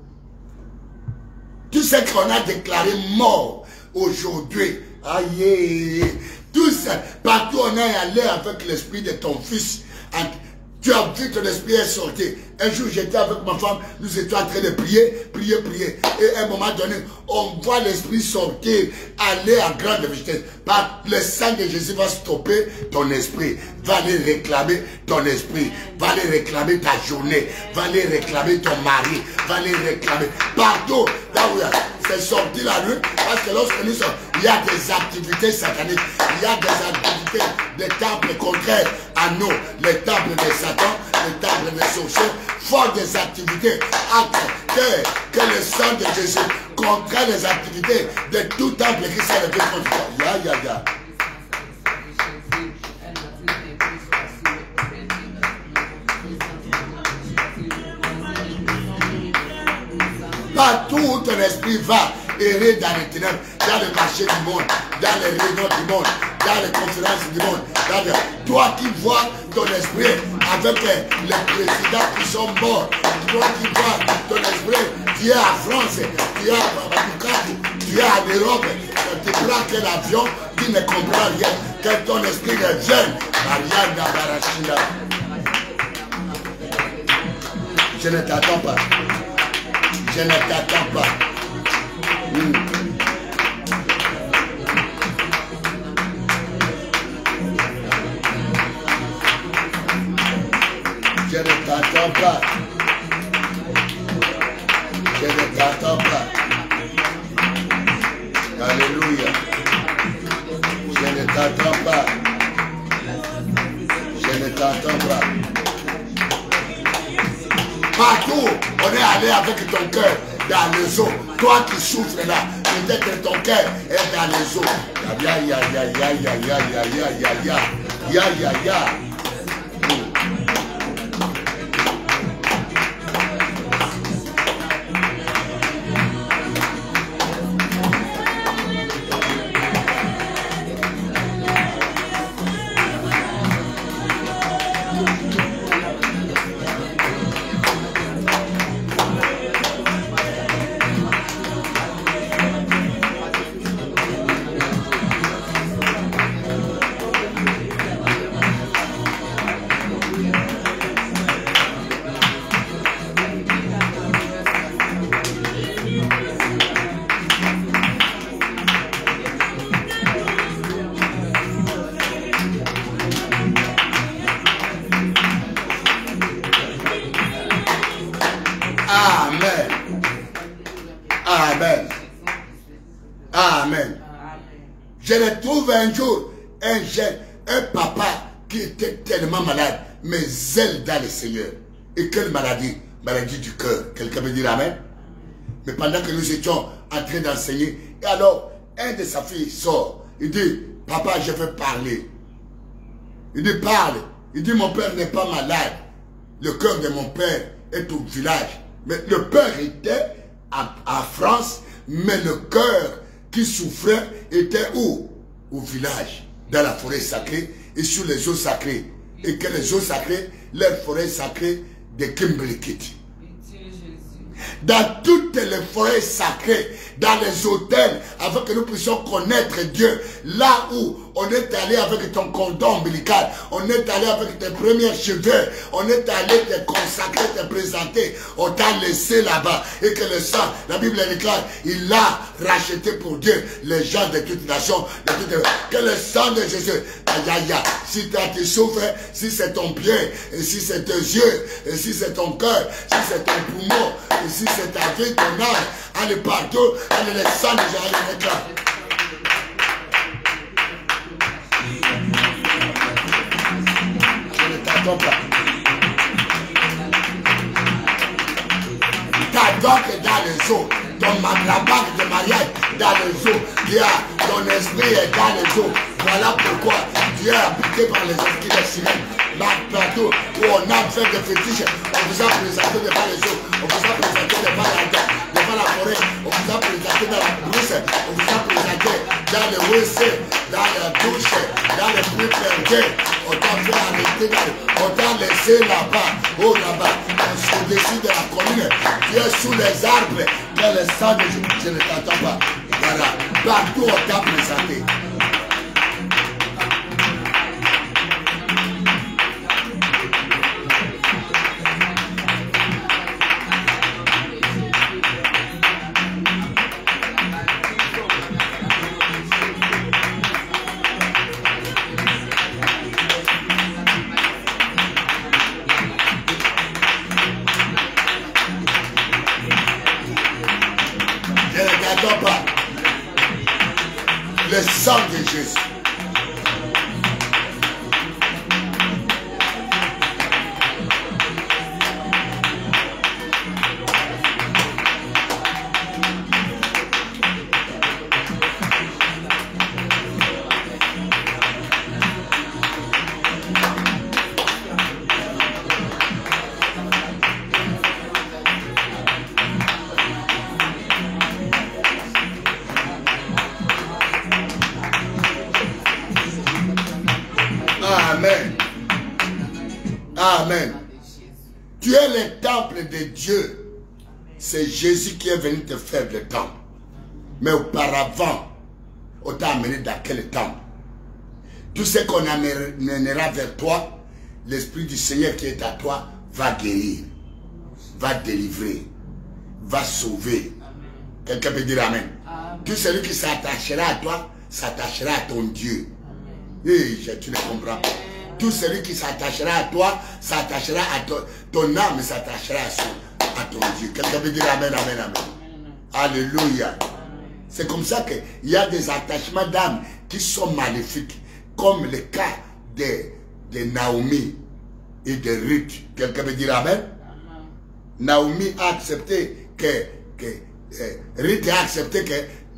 Tout ce qu'on a déclaré mort aujourd'hui, aïe, tous, partout on est allé avec l'esprit de ton fils. Tu as vu que l'esprit est sorti. Un jour, j'étais avec ma femme, nous étions en train de prier. Et à un moment donné, on voit l'esprit sortir, aller à grande vitesse. Par le sang de Jésus va stopper ton esprit. Va aller réclamer ton esprit. Va aller réclamer ta journée. Va aller réclamer ton mari. Va aller réclamer partout. Là où c'est sorti la nuit. Parce que lorsque nous sommes, il y a des activités sataniques. Il y a des activités des temples contraires à nous. Les temples de Satan, les temples des sorciers font des activités que le sang de Jésus contraint les activités de tout temple qui s'est levé contre toi. Partout où ton esprit va errer dans les ténèbres, dans le marché du monde, dans les réunions du monde, dans les conférences du monde, toi qui vois ton esprit avec les présidents qui sont morts, toi qui vois ton esprit, tu es à France, tu es à Bukavu, tu es en Europe, tu prends quel avion, tu ne comprends rien, que ton esprit revienne. Je ne t'attends pas. Je ne t'attends pas. Je ne t'attends pas. Je ne t'attends pas. Alléluia. Je ne t'attends pas. Je ne t'attends pas. Partout, on est allé avec ton cœur dans les eaux. Toi qui souffres là, peut-être que ton cœur est dans les eaux. Ya ya ya ya ya ya ya ya ya ya ya ya ya. Je l'ai trouvé un jour, un papa qui était tellement malade, mais zèle dans le Seigneur. Et quelle maladie? Maladie du cœur. Quelqu'un veut dire amen? Mais pendant que nous étions en train d'enseigner, et alors, un de sa fille sort. Il dit, papa, je veux parler. Il dit, parle. Il dit, mon père n'est pas malade. Le cœur de mon père est au village. Mais le père était en France, mais le cœur qui souffrait était où? Au village, dans la forêt sacrée et sur les eaux sacrées. Et que les eaux sacrées, leur forêt sacrée de Kimberley-Kitty. Dans toutes les forêts sacrées, dans les hôtels, afin que nous puissions connaître Dieu. Là où on est allé avec ton cordon ombilical, on est allé avec tes premiers cheveux, on est allé te consacrer, te présenter, on t'a laissé là-bas. Et que le sang, la Bible déclare, il a racheté pour Dieu les gens de toutes nations. Que le sang de Jésus, aïe aïe aïe, si tu souffres, si c'est ton pied, et si c'est tes yeux, et si c'est ton cœur, si c'est ton poumon, et si c'est ta vie, ton âme, allez partout, allez le sang de Jésus, allez là. Ta doc est dans les eaux, la bague de mariage dans les eaux, ton esprit est dans les eaux. Voilà pourquoi Dieu a habité par les esprits de sirène. Partout où on a fait des fétiches, on vous a présenté devant les eaux, on vous a présenté devant la forêt, on vous a présenté dans la brousse, on vous a présenté dans le WC, dans la douche, dans les pluies perdues. On t'a fait arrêter, on t'a laissé là-bas, oh là-bas, au-dessus de la colline, tu es sous les arbres, que le sang de Jésus, je ne t'entends pas. Voilà, partout on t'a présenté. Le sang de Jésus. Amen. Amen. Tu es le temple de Dieu. C'est Jésus qui est venu te faire le temple. Mais auparavant, on t'a amené dans quel temple? Tout ce qu'on amènera vers toi, l'Esprit du Seigneur qui est à toi va guérir, va délivrer, va sauver. Quelqu'un peut dire Amen. Tout celui qui s'attachera à toi, s'attachera à ton Dieu. Et tu ne comprends pas. Tout celui qui s'attachera à toi, s'attachera à ton âme, s'attachera à ton Dieu. Quelqu'un peut dire Amen, Amen, Amen. Alléluia. C'est comme ça qu'il y a des attachements d'âme qui sont maléfiques, comme le cas de Naomi et de Ruth. Quelqu'un peut dire Amen. Naomi a accepté que Ruth a accepté que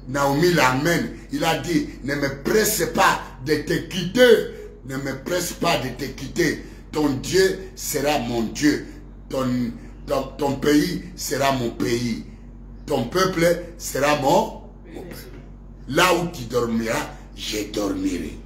Naomi l'amène. Il a dit, ne me presse pas de te quitter. Ne me presse pas de te quitter. Ton Dieu sera mon Dieu. Ton pays sera mon pays. Ton peuple sera mon peuple. Là où tu dormiras, je dormirai.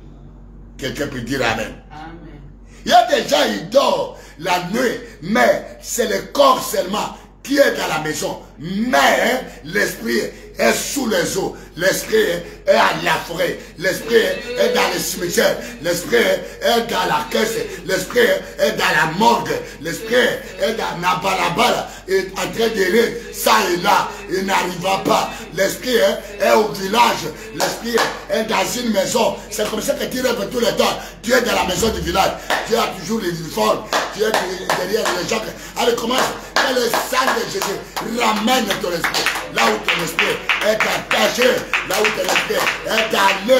Quelqu'un peut dire Amen. Amen. Il y a des gens, ils dorment la nuit, mais c'est le corps seulement qui est dans la maison. Mais l'esprit est sous les eaux. L'esprit est à la forêt. L'esprit est dans le cimetière. L'esprit est dans la caisse. L'esprit est dans la morgue. L'esprit est dans Nabalabala. Il est en train de rire ça et là. Il n'arrivera pas. L'esprit est au village. L'esprit est dans une maison. C'est comme ça que tu rêves tout le temps. Tu es dans la maison du village. Tu as toujours les uniformes. Tu es derrière les gens. Allez, commence. Que le sang de Jésus ramène ton esprit. Là où ton esprit est attaché. Là où ton esprit est allé.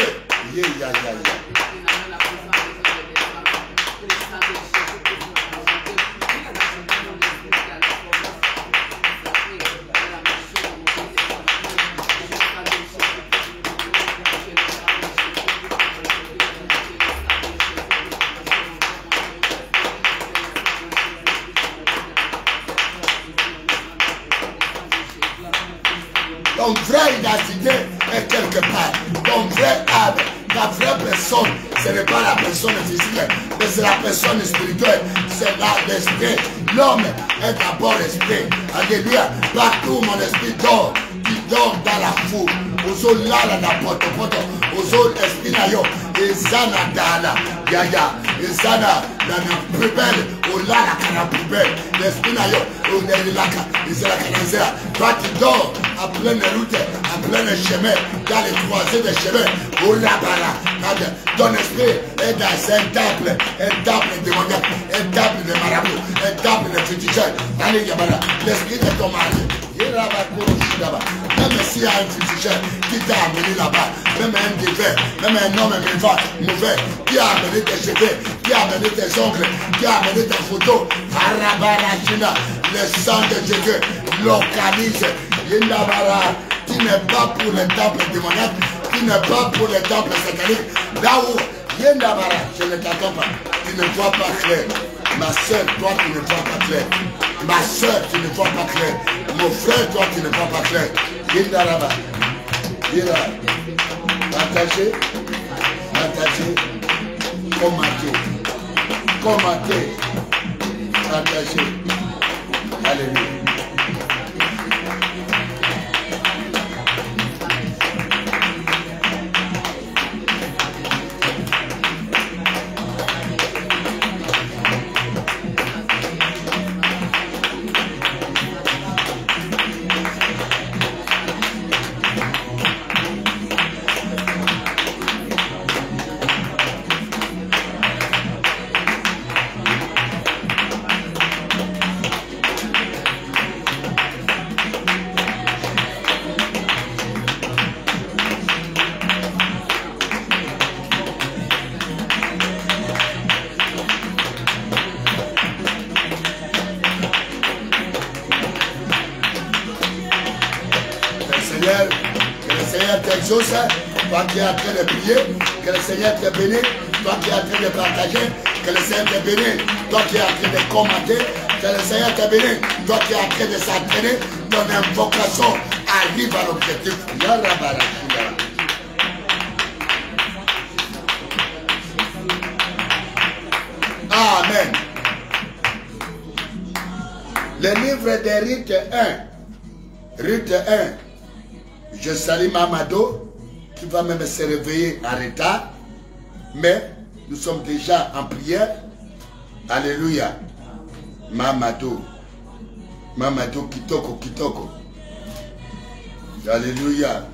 Ton vrai identité est quelque part. Ton vrai âme, ta vraie personne, ce n'est pas la personne physique, mais c'est la personne spirituelle. C'est là l'esprit. L'homme est d'abord l'esprit. Alléluia. Partout mon esprit dort. Tu dors dans la foule. Aux autres là, la poto. Aux autres esprits là, yo. Et zana dana. Yaya. Et zana dans la poubelle. Au là, la poubelle. L'esprit là, yo. Au laka. Et c'est la canazera. Toi, tu dors à pleine route, à plein chemin, dans les croisées des chemins. Au là-bas. Ton esprit est dans un temple démoniaque, un temple de marabout, un temple de féticheur. Allez, Yabara, l'esprit de ton mari. Même s'il y a un féticheur qui t'a amené là-bas, même un défait, même un homme mauvais, qui a amené tes cheveux, qui a amené tes ongles, qui a amené tes photos, le sang de Jésus localise. Yendabara, tu n'es pas pour les temples démoniaques, tu n'es pas pour les temples sataniques. Là où, Yendabara, je ne t'attends pas, tu ne vois pas clair. Ma soeur, toi, tu ne vois pas clair. Ma soeur, tu ne vois pas clair. Mon frère, toi, tu ne vois pas clair. Yendaraba, Yera, partagez, commentez, partagez. Alléluia. Toi qui es en train de prier, que le Seigneur te bénisse. Toi qui es en train de partager, que le Seigneur te bénisse. Toi qui es en train de commenter, que le Seigneur te bénisse. Toi qui es en train de s'entraîner, ton invocation arrive à l'objectif. Amen. Le livre de Ruth 1. Ruth 1. Je salue Mamado qui va même se réveiller en retard. Mais nous sommes déjà en prière. Alléluia. Mamado. Mamado Kitoko. Alléluia.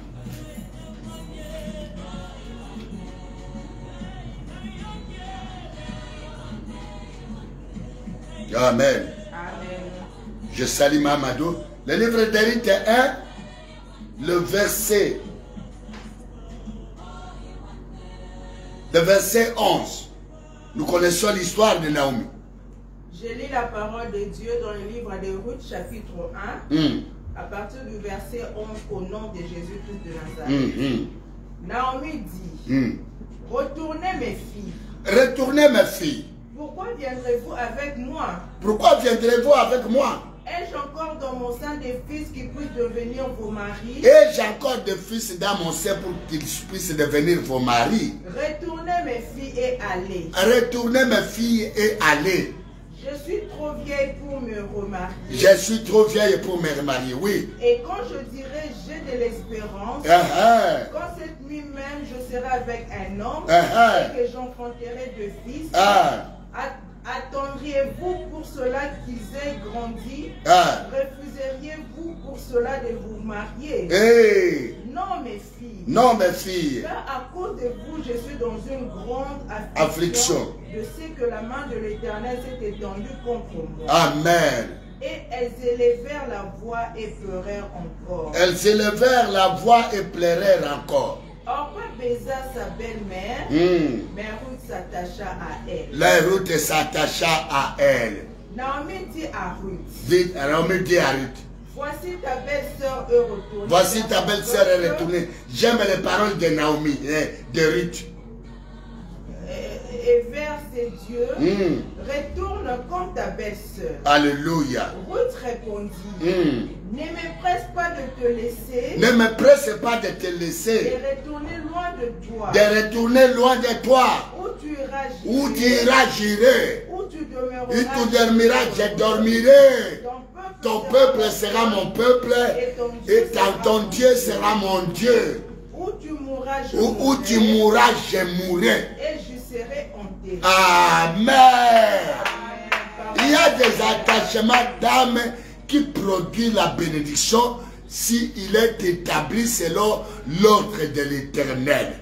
Amen. Je salue Mamado. Le livre de Ruth 1. Le verset 11. Nous connaissons l'histoire de Naomi. Je lis la parole de Dieu dans le livre de Ruth, chapitre 1, à partir du verset 11, au nom de Jésus-Christ de Nazareth. Naomi dit, retournez mes filles. Retournez mes filles. Pourquoi viendrez-vous avec moi? Pourquoi viendrez-vous avec moi? Ai-je encore dans mon sein des fils qui puissent devenir vos maris? Ai-je encore des fils dans mon sein pour qu'ils puissent devenir vos maris? Retournez mes filles et allez. Retournez mes filles et allez. Je suis trop vieille pour me remarier. Je suis trop vieille pour me remarier, oui. Et quand je dirai j'ai de l'espérance, quand cette nuit même je serai avec un homme et que j'enfanterai de fils, attendriez-vous pour cela qu'ils aient grandi? Refuseriez-vous pour cela de vous marier? Non, mes filles. Non, mes filles. Car à cause de vous, je suis dans une grande affliction. Je sais que la main de l'Éternel s'est étendue contre moi. Amen. Et elles élevèrent la voix et pleurèrent encore. Elles élevèrent la voix et pleurèrent encore. Orpa baisa sa belle-mère, mais Ruth s'attacha à elle. La Ruth s'attacha à elle. Naomi dit à Ruth. Naomi dit à Ruth. Voici ta belle-sœur est retournée. Voici ta belle-sœur est retournée. J'aime les paroles de Naomi, de Ruth. Et vers ses dieux, retourne comme ta belle-sœur. Alléluia. Ruth répondit, ne me presse pas de te laisser. Ne me presse pas de te laisser. Et retourner loin de toi. De retourner loin de toi. Où tu iras, j'irai. Où tu iras, j'irai. Où tu dormiras, où tu dormiras, je dormirai. Ton peuple sera mon peuple. Et ton Dieu sera mon Dieu. Où tu mourras, je mourrai. Et je serai enterré. Amen. Il y a des attachements d'âme qui produisent la bénédiction s'il est établi selon l'ordre de l'Éternel.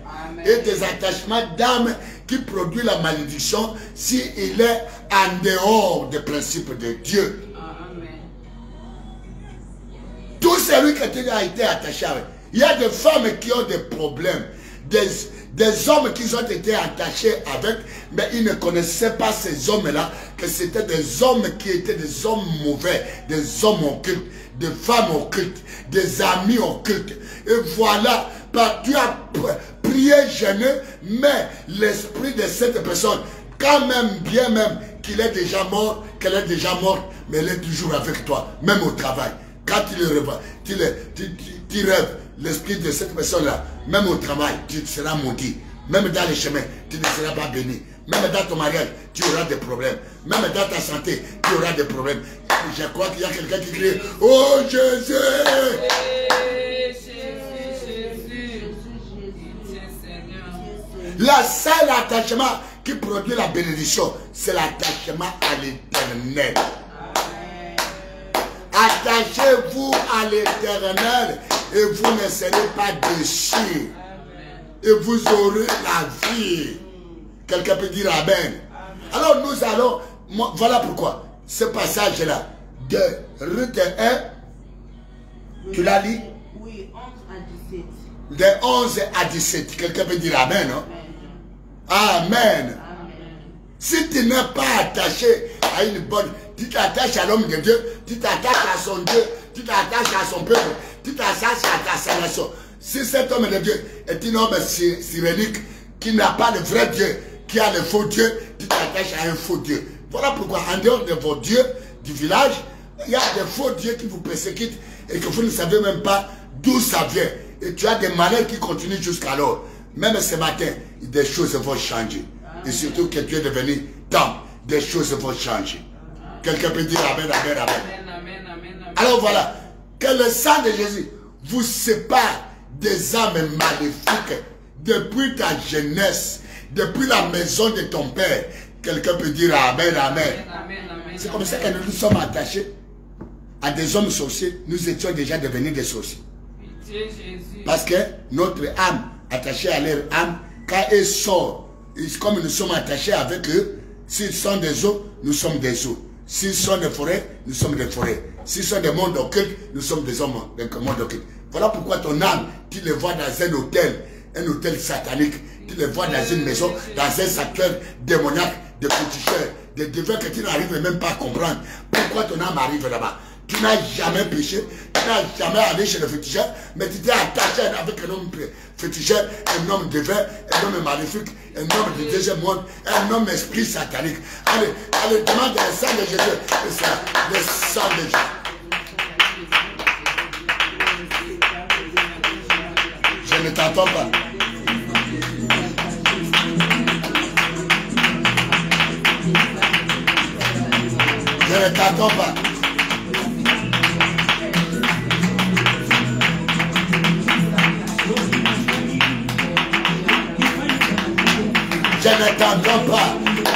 Et des attachements d'âme qui produisent la malédiction s'il est en dehors des principes de Dieu. Tout celui qui a été attaché avec. Il y a des femmes qui ont des problèmes, des hommes qui ont été attachés avec, mais ils ne connaissaient pas ces hommes-là, que c'était des hommes qui étaient des hommes mauvais, des hommes occultes, des femmes occultes, des amis occultes. Et voilà, tu as prié, jeûné, mais l'esprit de cette personne, quand même, bien même qu'il est déjà mort, qu'elle est déjà morte, mais elle est toujours avec toi, même au travail. Quand tu rêves, l'esprit de cette personne-là, même au travail, tu seras maudit. Même dans les chemins, tu ne seras pas béni. Même dans ton mariage, tu auras des problèmes. Même dans ta santé, tu auras des problèmes. Je crois qu'il y a quelqu'un qui crie, oh Jésus! La seule attachement qui produit la bénédiction, c'est l'attachement à l'Éternel. Attachez-vous à l'Éternel et vous ne serez pas déçus. Et vous aurez la vie. Quelqu'un peut dire Amen. Alors nous allons, voilà pourquoi ce passage-là de Ruth 1, tu l'as lu? Oui, 11 à 17. De 11 à 17. Quelqu'un peut dire Amen, non? Amen. Si tu n'es pas attaché à une bonne, tu t'attaches à l'homme de Dieu, tu t'attaches à son Dieu, tu t'attaches à son peuple, tu t'attaches à sa nation. Si cet homme de Dieu est un homme cyrénique qui n'a pas de vrai Dieu, qui a le faux Dieu, tu t'attaches à un faux Dieu. Voilà pourquoi en dehors de vos dieux du village, il y a des faux dieux qui vous persécutent et que vous ne savez même pas d'où ça vient. Et tu as des malheurs qui continuent jusqu'alors. Même ce matin, des choses vont changer. Et surtout que tu es devenu temps, des choses vont changer. Quelqu'un peut dire Amen, Amen, Amen. Alors voilà, que le sang de Jésus vous sépare des âmes maléfiques depuis ta jeunesse, depuis la maison de ton père. Quelqu'un peut dire Amen, Amen. C'est comme ça que nous nous sommes attachés à des hommes sorciers. Nous étions déjà devenus des sorciers. Parce que notre âme, attachée à leur âme, quand elle sort, comme nous sommes attachés avec eux, s'ils sont des eaux, nous sommes des eaux. S'ils sont des forêts, nous sommes des forêts. S'ils sont des mondes occultes, nous sommes des hommes des mondes occultes. Voilà pourquoi ton âme, tu le vois dans un hôtel satanique, tu le vois dans une maison, dans un sanctuaire démoniaque, de féticheurs, de devins que tu n'arrives même pas à comprendre. Pourquoi ton âme arrive là-bas? Tu n'as jamais péché, tu n'as jamais allé chez le féticheur, mais tu t'es attaché avec un homme féticheur, un homme dévin, un homme maléfique, un homme du deuxième monde, un homme esprit satanique. Allez, allez, demande le sang de Jésus, le sang de Jésus. Je ne t'entends pas. Je ne t'entends pas. Je ne t'entends pas.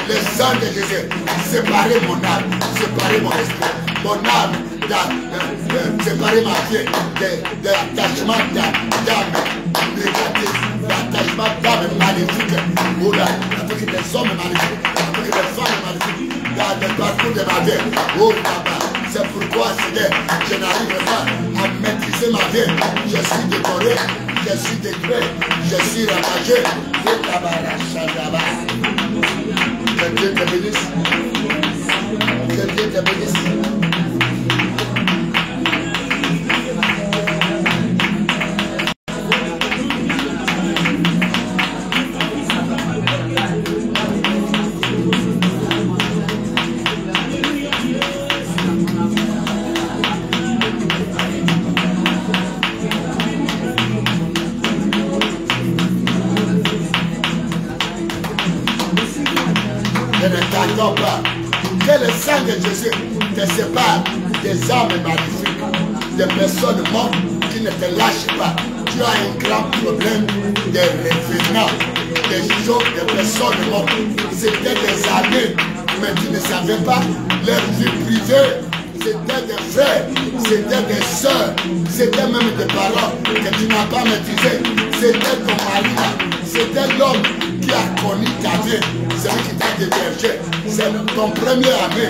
Le sang de Jésus, séparer mon âme, séparer mon esprit, mon âme, séparer ma vie de l'attachement d'âme négative, l'attachement d'âme maléfique, avec des hommes maléfiques, avec des femmes maléfiques, dans le parcours de ma vie. Oh papa, c'est pourquoi Seigneur, je n'arrive pas à maîtriser ma vie. Je suis décoré, je suis détruit, je suis ravagé. Que Dieu te bénisse. Que Dieu te bénisse. Pas. Que le sang de Jésus te sépare des âmes magnifiques, des personnes mortes qui ne te lâchent pas. Tu as un grand problème de revenants, des gens, des personnes mortes. C'était des amis, mais tu ne savais pas leur vie privée. C'était des frères, c'était des soeurs, c'était même des parents que tu n'as pas maîtrisé. C'était ton mari, c'était l'homme qui a connu ta vie, celui qui t'a débergé. C'est ton premier ami,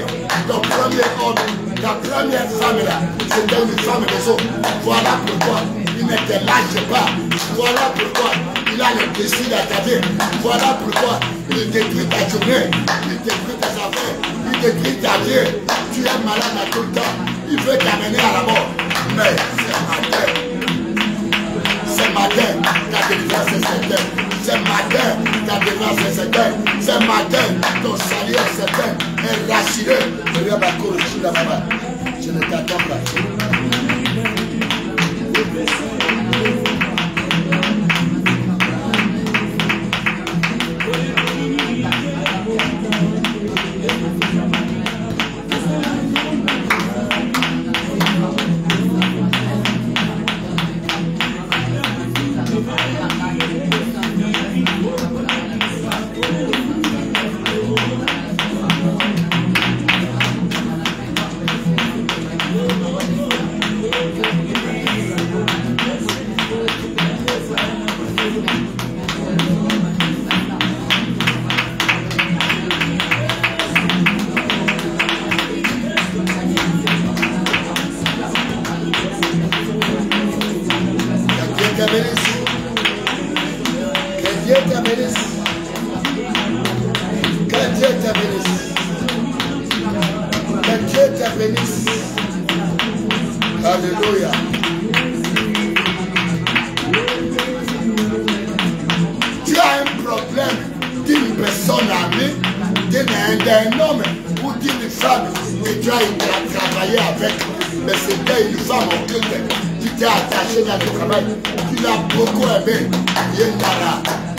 ton premier homme, ta première femme là, c'était une femme des autres. Voilà pourquoi il ne te lâche pas. Voilà pourquoi il a le décide à ta vie. Voilà pourquoi il détruit ta journée, il détruit tes affaires, il détruit ta vie. Tu es malade à tout le temps, il veut t'amener à la mort. Mais c'est matin, ta délivrance est certaine. C'est matin, ta délivrance est certaine. C'est matin, ton salut est certain. Et rassuré, je ne t'attends pas. Alléluia. Tu as un problème d'une personne amie, d'un homme ou d'une femme et tu as travaillé avec, mais c'était une femme occulte. Tu t'es attaché dans le travail, tu l'as beaucoup aimé. Il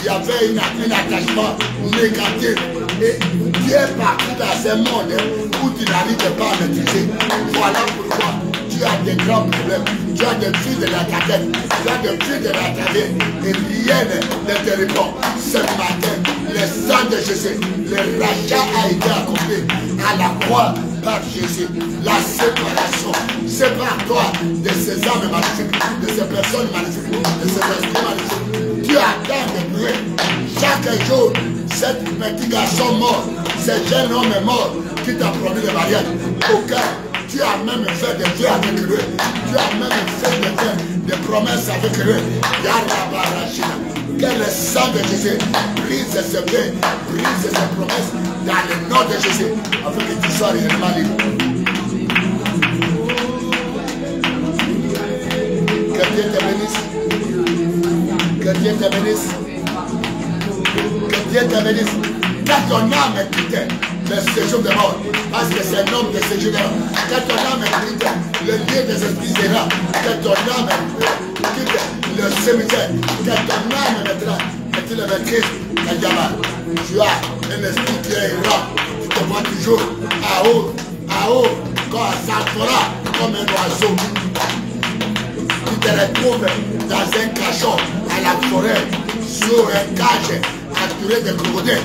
y avait un attachement négatif et tu es parti dans ce monde où tu n'arrives pas à maîtriser. Voilà pourquoi tu as des grands problèmes, tu as des fuites de la tête, tu as des fuites de la tête et rien ne te répond. Ce matin, le sang de Jésus, le rachat a été accompli à la croix par Jésus. La séparation, sépare-toi de ces âmes maléfiques, de ces personnes maléfiques, de ces esprits maléfiques. Tu attends de prier chaque jour. Cette petit garçon mort, ce jeune homme est mort qui t'a promis le mariage. Aucun. Tu as même fait des vœux avec eux. Tu as même fait des promesses avec eux. Que le sang de Jésus brise ses vœux, brise ses promesses dans le nom de Jésus, afin que tu sois réellement libre. Dieu te bénisse. Que Dieu te bénisse. Que Dieu te bénisse. Que ton âme quitte le séjour de mort. Parce que c'est un homme de séjour de mort. Que ton âme quitte le lieu des esprits errants. Que ton âme quitte le cimetière. Que ton âme maintenant, que tu le maîtrises. Tu as un esprit qui est errant. Tu te vois toujours à haut, quand ça s'envolera comme un oiseau. Tu te retrouves dans un cachot à la forêt, sur un cage entouré de crocodiles.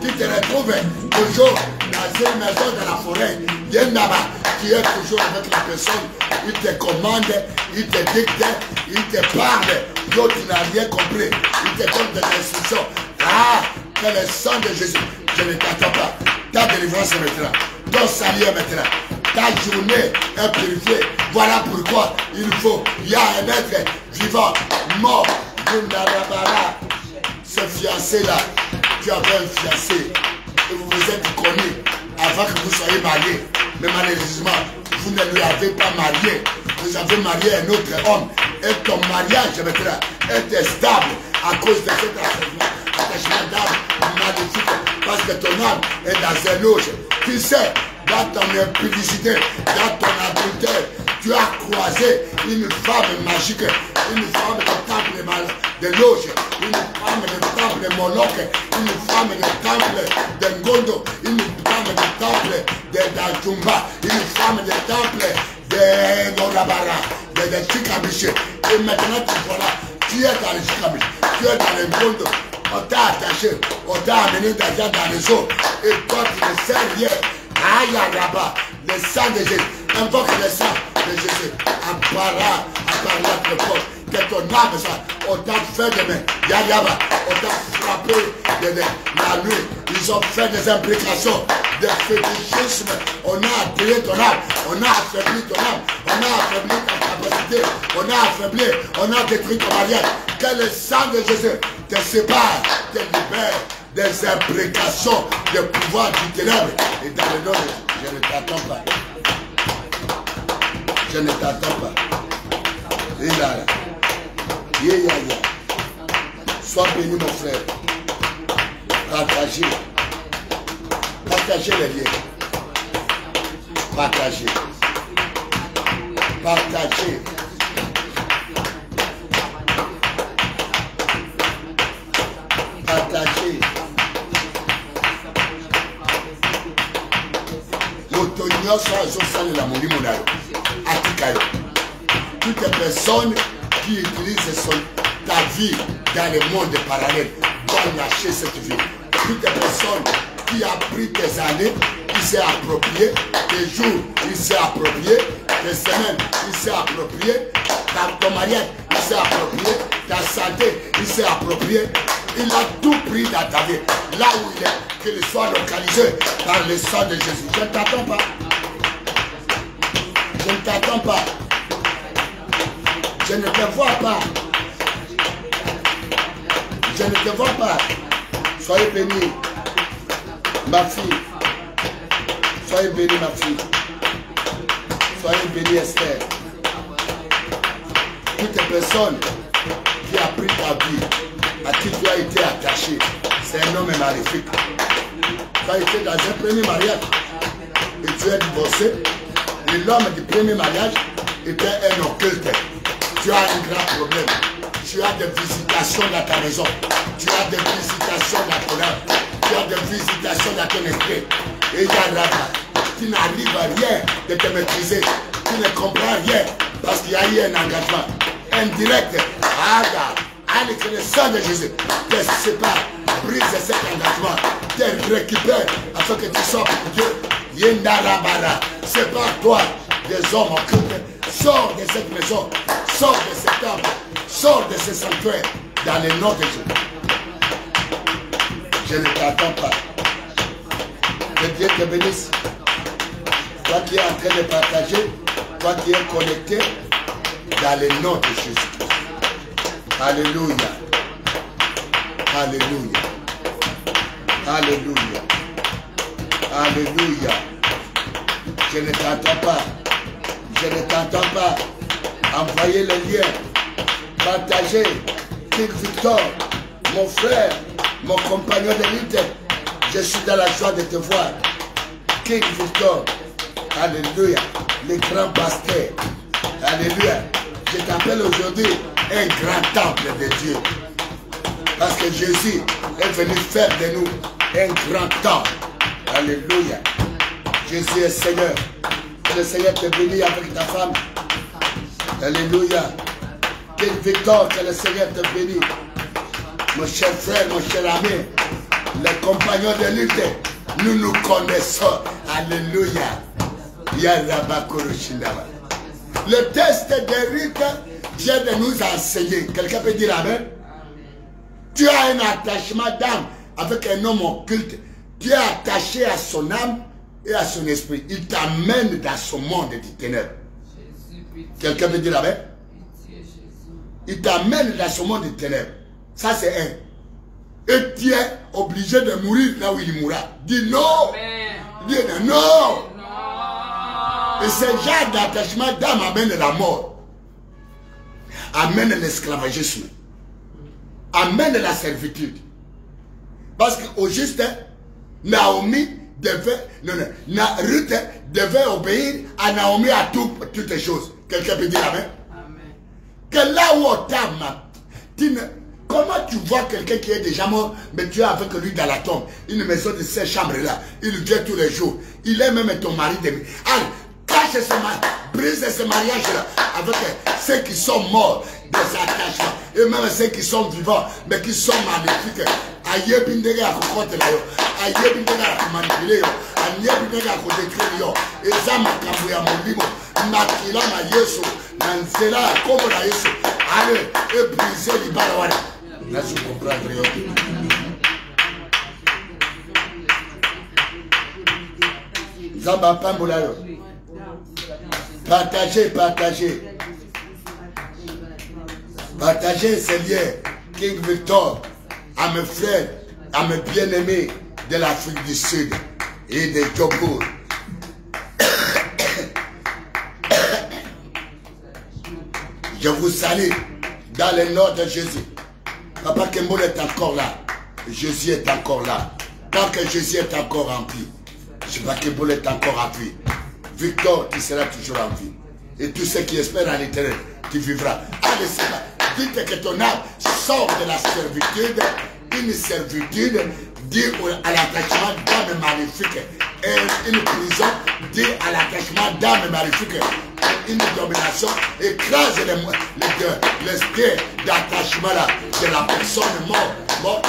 Tu te retrouves toujours dans une maison de la forêt. Bien là-bas, tu es toujours avec la personne. Il te commande, il te dicte, il te parle. L'autre n'a rien compris. Il te donne des instructions. Ah, que le sang de Jésus, je ne t'attends pas. Ta délivrance est maintenant. Ton salut est maintenant. Ta journée est purifiée. Voilà pourquoi il faut. Il y a un être vivant, mort. Ce fiancé-là, tu avais un fiancé. Et vous vous êtes connus avant que vous soyez mariés. Mais malheureusement, vous ne lui avez pas marié. Vous avez marié un autre homme. Et ton mariage maintenant est stable à cause de cet attachement d'âme magnifique. Parce que ton âme est dans un loge. Tu sais, dans ton impudicité, dans ton adultère, tu as croisé une femme magique, une femme de temple de loge, une femme de temple de Moloch, une femme de temple de Ngondo, une femme de temple de Dajumba, une femme de temple de Norabara, de Chikabiche. Et maintenant, tu vois là, tu es dans le Chikabiche, tu es dans le Ngondo. On t'a attaché, on t'a amené dans les eaux. Et toi, tu ne sais rien. Aïe, là-bas, le sang de Jésus. Invoque le sang de Jésus. Appara notre corps. Que ton âme, ça, on t'a fait de main. Yaba, on t'a frappé de la nuit. Ils ont fait des implications de fétichisme. On a attiré ton âme. On a affaibli ton âme. On a affaibli ta capacité. On a affaibli. On a détruit ton mariage. Que le sang de Jésus te sépare, te libère des imprécations, des pouvoirs du ténèbre. Et dans le nom de Jésus, je ne t'attends pas. Je ne t'attends pas. Et là, sois béni mon frère. Partagez. Partagez les liens. Partagez. Partagez. Partagez. L'automne soit la monnaie. Toutes les personnes qui utilisent ta vie dans le monde parallèle doivent lâcher cette vie. Toutes les personnes qui ont pris tes années, qui s'est approprié, tes jours, il s'est approprié, tes semaines, il s'est approprié, ton mariage, il s'est approprié, ta santé, il s'est approprié. Il a tout pris dans ta vie. Là où il est, qu'il soit localisé par le sang de Jésus. Je ne t'attends pas. Je ne t'attends pas. Je ne te vois pas. Je ne te vois pas. Soyez bénis, ma fille. Soyez bénis, ma fille. Soyez bénis, Esther. Toutes les personnes qui ont pris ta vie, à qui tu as été attaché, c'est un homme maléfique. Tu as été dans un premier mariage et tu es divorcé. Et l'homme du premier mariage était un occulte. Tu as un grand problème. Tu as des visitations dans ta maison. Tu as des visitations dans ton âme. Tu as des visitations dans ton esprit. Et il y a là-bas. Tu n'arrives à rien de te maîtriser. Tu ne comprends rien parce qu'il y a eu un engagement indirect. Allez, que le sang de Jésus te sépare, brise cet engagement, te récupère afin que tu sois pour Dieu. Yendarabara, sépare-toi des hommes occultes. Sors de cette maison, sors de cet homme, sors de ce sanctuaire dans le nom de Jésus. Je ne t'attends pas. Que Dieu te bénisse. Toi qui es en train de partager, toi qui es connecté dans le nom de Jésus. Alléluia. Alléluia. Alléluia. Alléluia. Je ne t'entends pas. Je ne t'entends pas. Envoyez le lien. Partagez. King Victor, mon frère, mon compagnon de lutte. Je suis dans la joie de te voir. King Victor. Alléluia. Les grands pasteurs. Alléluia. Je t'appelle aujourd'hui un grand temple de Dieu. Parce que Jésus est venu faire de nous un grand temple. Alléluia. Jésus est Seigneur. Que le Seigneur te bénisse avec ta femme. Alléluia. King Victor, que le Seigneur te bénisse. Mon cher frère, mon cher ami, les compagnons de lutte, nous nous connaissons. Alléluia. Le test d'Éric vient de nous enseigner. Quelqu'un peut dire amen? Tu as un attachement d'âme avec un homme occulte. Tu es attaché à son âme et à son esprit. Il t'amène dans son monde des ténèbres. Quelqu'un peut dire amen? Il t'amène dans son monde des ténèbres. Ça c'est un. Et tu es obligé de mourir là où il mourra. Dis non. Dis non. Et ce genre d'attachement d'âme amène la mort. Amène l'esclavagisme. Amène la servitude. Parce qu'au juste, Naomi devait, Ruth devait obéir à Naomi à toutes les choses. Quelqu'un peut dire amen? Amen. Que là où on t'aime, comment tu vois quelqu'un qui est déjà mort, mais tu es avec lui dans la tombe, une maison de 7 chambres là, il vient tous les jours, il est même ton mari. Allez, cache ce mariage, brise ce mariage là, avec ceux qui sont morts, des attachements, et même ceux qui sont vivants, mais qui sont magnifiques. Aïe bindega à côté là, aïe bindega à manipuler, aïe bindega à détruire yo, et ça m'a camoué à mon limo, makila ma yeso, nansela comme la yeso, allez, et briser les balles. Là je comprends rien. Zamba Pambolayo. Partagez, partagez. Partagez ces liens. King Victor, à mes frères, à mes bien-aimés de l'Afrique du Sud et de Togo. Je vous salue dans le nom de Jésus. Papa Kemboul est encore là. Jésus est encore là. Tant que Jésus est encore en vie, Papa Kemboul est encore en vie. Victor, tu seras toujours en vie. Et tous ceux qui espèrent en l'éternel, tu vivras. Allez, c'est là. Dites que ton âme sort de la servitude, une servitude due à l'attachement d'âme maléfique. Et une prison due à l'attachement d'âme maléfique. Une domination écrase l'esprit d'attachement là de la personne morte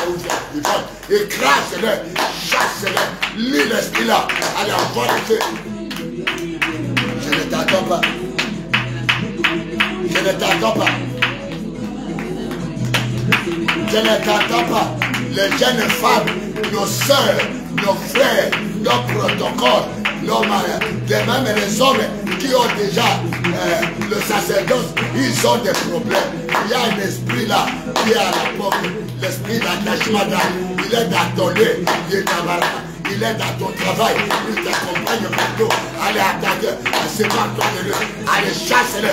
ou vivante. Écrase-le, chasse-le, lis l'esprit là, allez envoie le feu. Je ne t'attends pas. Je ne t'attends pas. Je ne t'attends pas. Les jeunes femmes, nos soeurs, nos frères, nos protocoles, nos mariés, même les hommes qui ont déjà le sacerdoce, ils ont des problèmes. Il y a un esprit là qui est à la porte, l'esprit d'attachement là. Il est dans ton nez, il est dans ton travail, il t'accompagne partout. Allez attaquer, sépare-toi de lui, allez chasse-le. À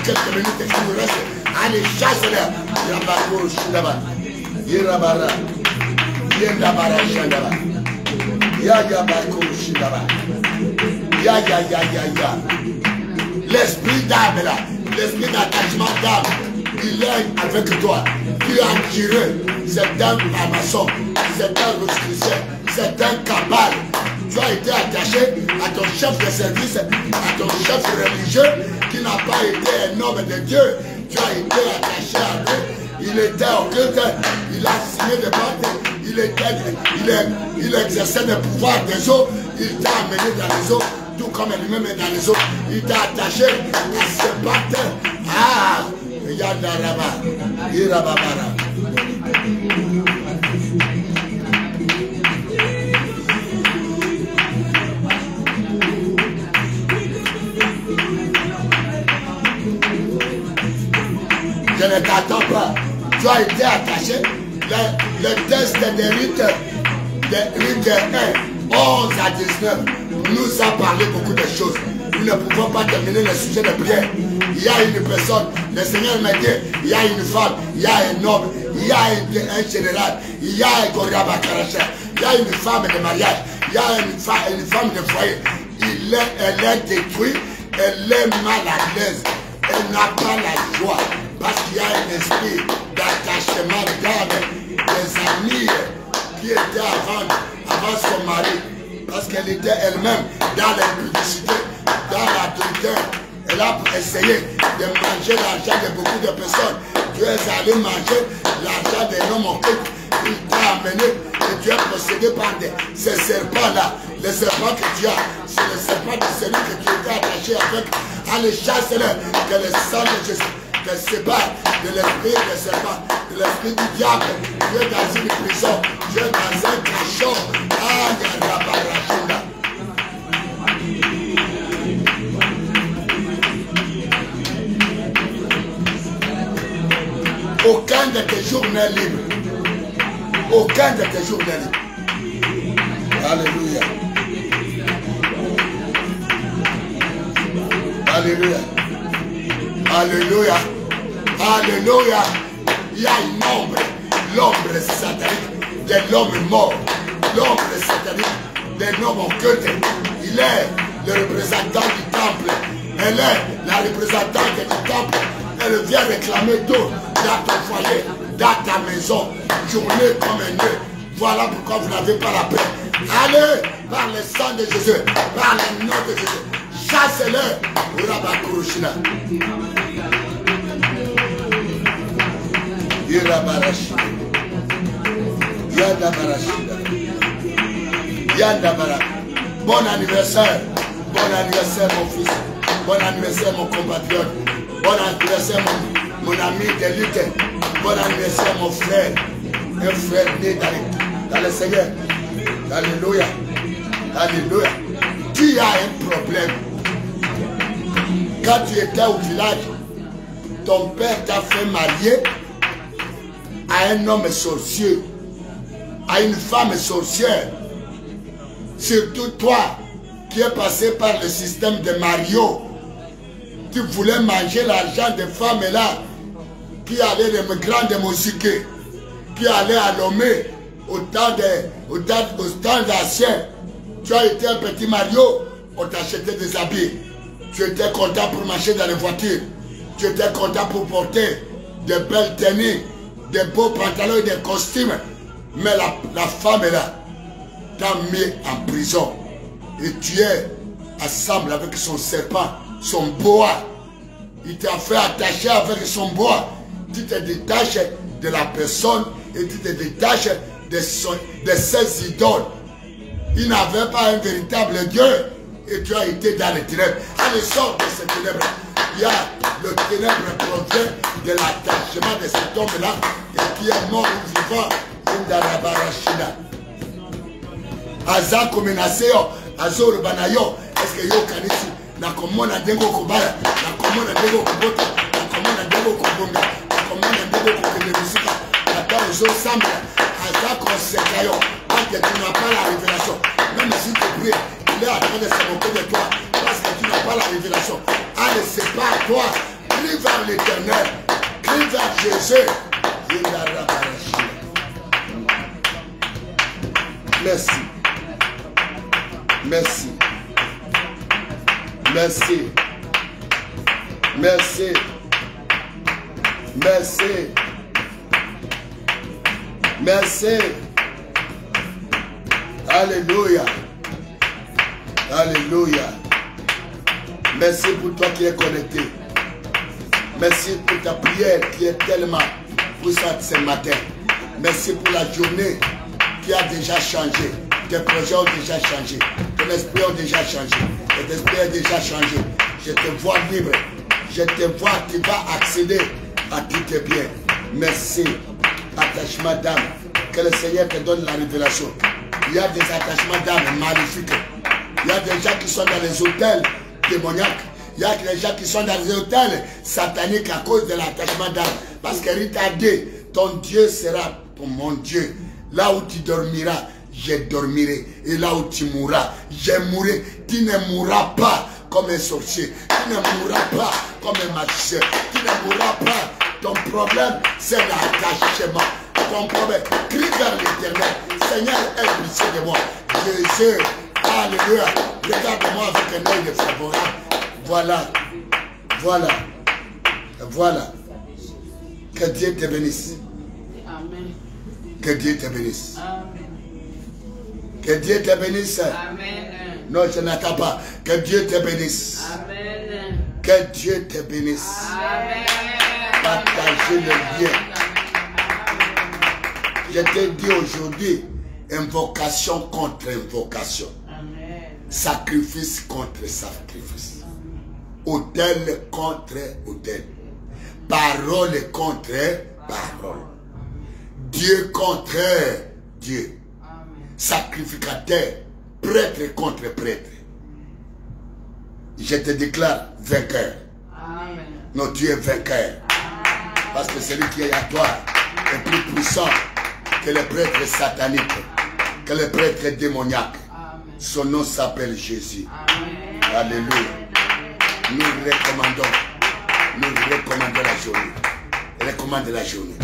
quelques minutes qui nous restent, allez chasse-le. Yambako Shindaba, Yirabara, Yendabara Shandaba, Yagabako Shindaba, Ya. L'esprit d'âme là, l'esprit d'attachement d'âme, il est avec toi. Tu as tiré cet âme amaçon, cet âme rosicrucien, cet âme cabale. Tu as été attaché à ton chef de service, à ton chef religieux qui n'a pas été un homme de Dieu. Tu as été attaché à lui. Il était occulte, il a signé des portes, il exerçait le pouvoir des eaux, il t'a amené dans les eaux. Tout comme lui-même est dans les eaux, il t'a attaché à ce partenaire. Ah, Yadaraba, Irababara. Je ne t'attends pas. Tu as été attaché. Le test des rites 1, 11 à 19. Nous a parlé beaucoup de choses. nous ne pouvons pas terminer le sujet de prière. Il y a une personne, le Seigneur m'a dit, il y a une femme, il y a un homme, il y a un général, il y a un Goraba Karacha, il y a une femme de mariage, il y a une femme de foyer. Elle est détruite, elle est mal à l'aise, elle n'a pas la joie, parce qu'il y a un esprit d'attachement d'âme, des amis qui étaient avant son mari, parce qu'elle était elle-même dans l'impudicité, dans la douleur. Elle a essayé de manger l'argent de beaucoup de personnes. Tu es allé manger l'argent des hommes occultes. Il t'a amené et tu es possédé par ces serpents-là. Les serpents que tu as, c'est le serpent de celui que tu étais attaché avec. Allez, chasse-le, que le sang de Jésus te sépare de l'esprit des serpents, de l'esprit du diable. Tu es dans une prison, tu es dans un cachot. Ah, Yarabarachina. Aucun de tes jours n'est libre. Aucun de tes jours n'est libre. Alléluia. Alléluia. Alléluia. Alléluia. Il y a une ombre, l'ombre satanique de l'homme mort, l'ombre satanique de l'homme occulte. Il est le représentant du temple. Elle est la représentante du temple. Elle vient réclamer tout dans ton foyer, dans ta maison, journée comme un nœud. Voilà pourquoi vous n'avez pas la paix. Allez, par le sang de Jésus, par le nom de Jésus, chassez-le. Urabakurushina. Irabarashi. Yandabarashida. Yandabara. Bon anniversaire. Bon anniversaire, mon fils. Bon anniversaire, mon compatriote. Bon anniversaire, mon ami de lutte. Bon anniversaire, mon frère. Un frère né dans le Seigneur. Alléluia. Alléluia. Tu as un problème. Quand tu étais au village, ton père t'a fait marier à un homme sorcier, à une femme sorcière. Surtout toi, qui es passé par le système de Mario. Tu voulais manger l'argent des femmes là, qui allaient les grandes musiques, qui allaient à Lomé au temps anciens. Tu as été un petit Mario, on t'achetait des habits. Tu étais content pour marcher dans les voitures. Tu étais content pour porter de belles tenues, de beaux pantalons et des costumes. Mais la femme est là, t'a mis en prison. Et tu es ensemble avec son serpent, son boa. Il t'a fait attacher avec son boa. Tu te détaches de la personne et tu te détaches de ses idoles. Il n'avait pas un véritable Dieu. Et tu as été dans les ténèbres. Allez, sors de ces ténèbres. Il y a le ténèbre provient de l'attachement de cet homme-là et qui est mort ou vivant. Indarabarashina. Aza komenaseo, azoro banayo. Est-ce que yo kanisi na komona dengo kobala, na komona dengo kobota, na komona dengo kobonga, na komona dengo kokenemusika. Attends, je semble aza konsekayo. Quand tu n'as pas la révélation, même si tu pries, il est en train de se moquer de toi parce que tu n'as pas la révélation. Allez, c'est pas à toi. Crie vers l'Éternel. Crie vers Jésus. Merci. Merci. Merci. Merci. Merci. Merci. Alléluia. Alléluia. Merci pour toi qui es connecté. Merci pour ta prière qui est tellement puissante ce matin. Merci pour la journée qui a déjà changé. Tes projets ont déjà changé. Ton esprit a déjà changé. Ton esprit a déjà changé. Je te vois libre. Je te vois, tu vas accéder à tous tes biens. Merci. Attachement d'âme. Que le Seigneur te donne la révélation. Il y a des attachements d'âme magnifiques. Il y a des gens qui sont dans les hôtels démoniaques. Il y a des gens qui sont dans les hôtels sataniques à cause de l'attachement d'âme. Parce que Rita dit, ton Dieu sera mon Dieu. Là où tu dormiras, je dormirai. Et là où tu mourras, je mourrai. Tu ne mourras pas comme un sorcier. Tu ne mourras pas comme un magicien. Tu ne mourras pas. Ton problème, c'est l'attachement. Ton problème, crie vers l'éternel. Seigneur, aie pitié de moi. Jésus, alléluia. Regarde-moi avec un œil favorable. Voilà. Voilà. Voilà. Que Dieu te bénisse. Amen. Que Dieu te bénisse. Amen. Que Dieu te bénisse. Amen. Non, je n'attends pas. Que Dieu te bénisse. Amen. Que Dieu te bénisse. Amen. Partagez le bien. Je te dis aujourd'hui, invocation contre invocation. Amen. Sacrifice contre sacrifice. Autel contre autel. Parole contre parole. Dieu contre Dieu. Sacrificateur, prêtre contre prêtre. Je te déclare vainqueur. Amen. Non, tu es vainqueur. Parce que celui qui est à toi est plus puissant que les prêtres sataniques, que les prêtres démoniaques. Son nom s'appelle Jésus. Amen. Alléluia. Nous recommandons la journée. Recommande la journée.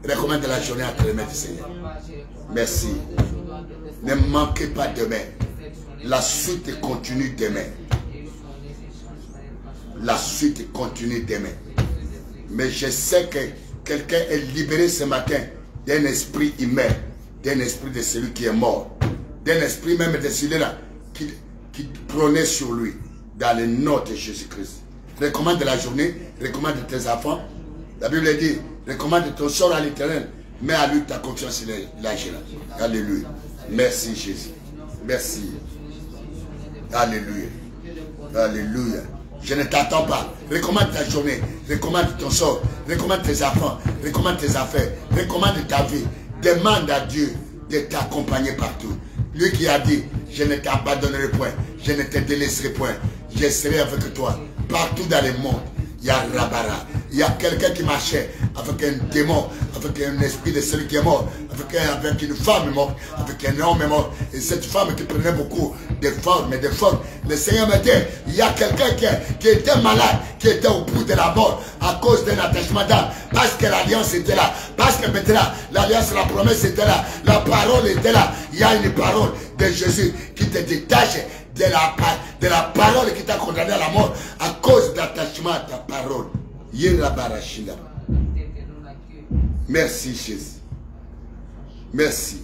Recommande la journée à le maître Seigneur. Merci. Ne manquez pas demain. La suite continue demain. La suite continue demain. Mais je sais que quelqu'un est libéré ce matin d'un esprit humain, d'un esprit de celui qui est mort, d'un esprit même de celui-là qui prônait sur lui, dans le nom de Jésus-Christ. Recommande la journée, recommande tes enfants. La Bible dit, recommande ton sort à l'Éternel, mets à lui ta confiance, il agira. Alléluia. Merci Jésus. Merci. Alléluia. Alléluia. Je ne t'attends pas. Recommande ta journée. Recommande ton sort. Recommande tes enfants. Recommande tes affaires. Recommande ta vie. Demande à Dieu de t'accompagner partout. Lui qui a dit, je ne t'abandonnerai point. Je ne te délaisserai point. Je serai avec toi. Partout dans le monde. Il y a Rabara. Il y a quelqu'un qui marchait avec un démon, avec un esprit de celui qui est mort, avec une femme morte, avec un homme mort. Et cette femme qui prenait beaucoup de formes. Le Seigneur me dit, il y a quelqu'un qui était malade, qui était au bout de la mort à cause d'un attachement d'âme. Parce que l'alliance était là. Parce que maintenant, l'alliance, la promesse était là. La parole était là. Il y a une parole de Jésus qui te détache de la parole qui t'a condamné à la mort à cause d'attachement à ta parole. Merci Jésus. Merci.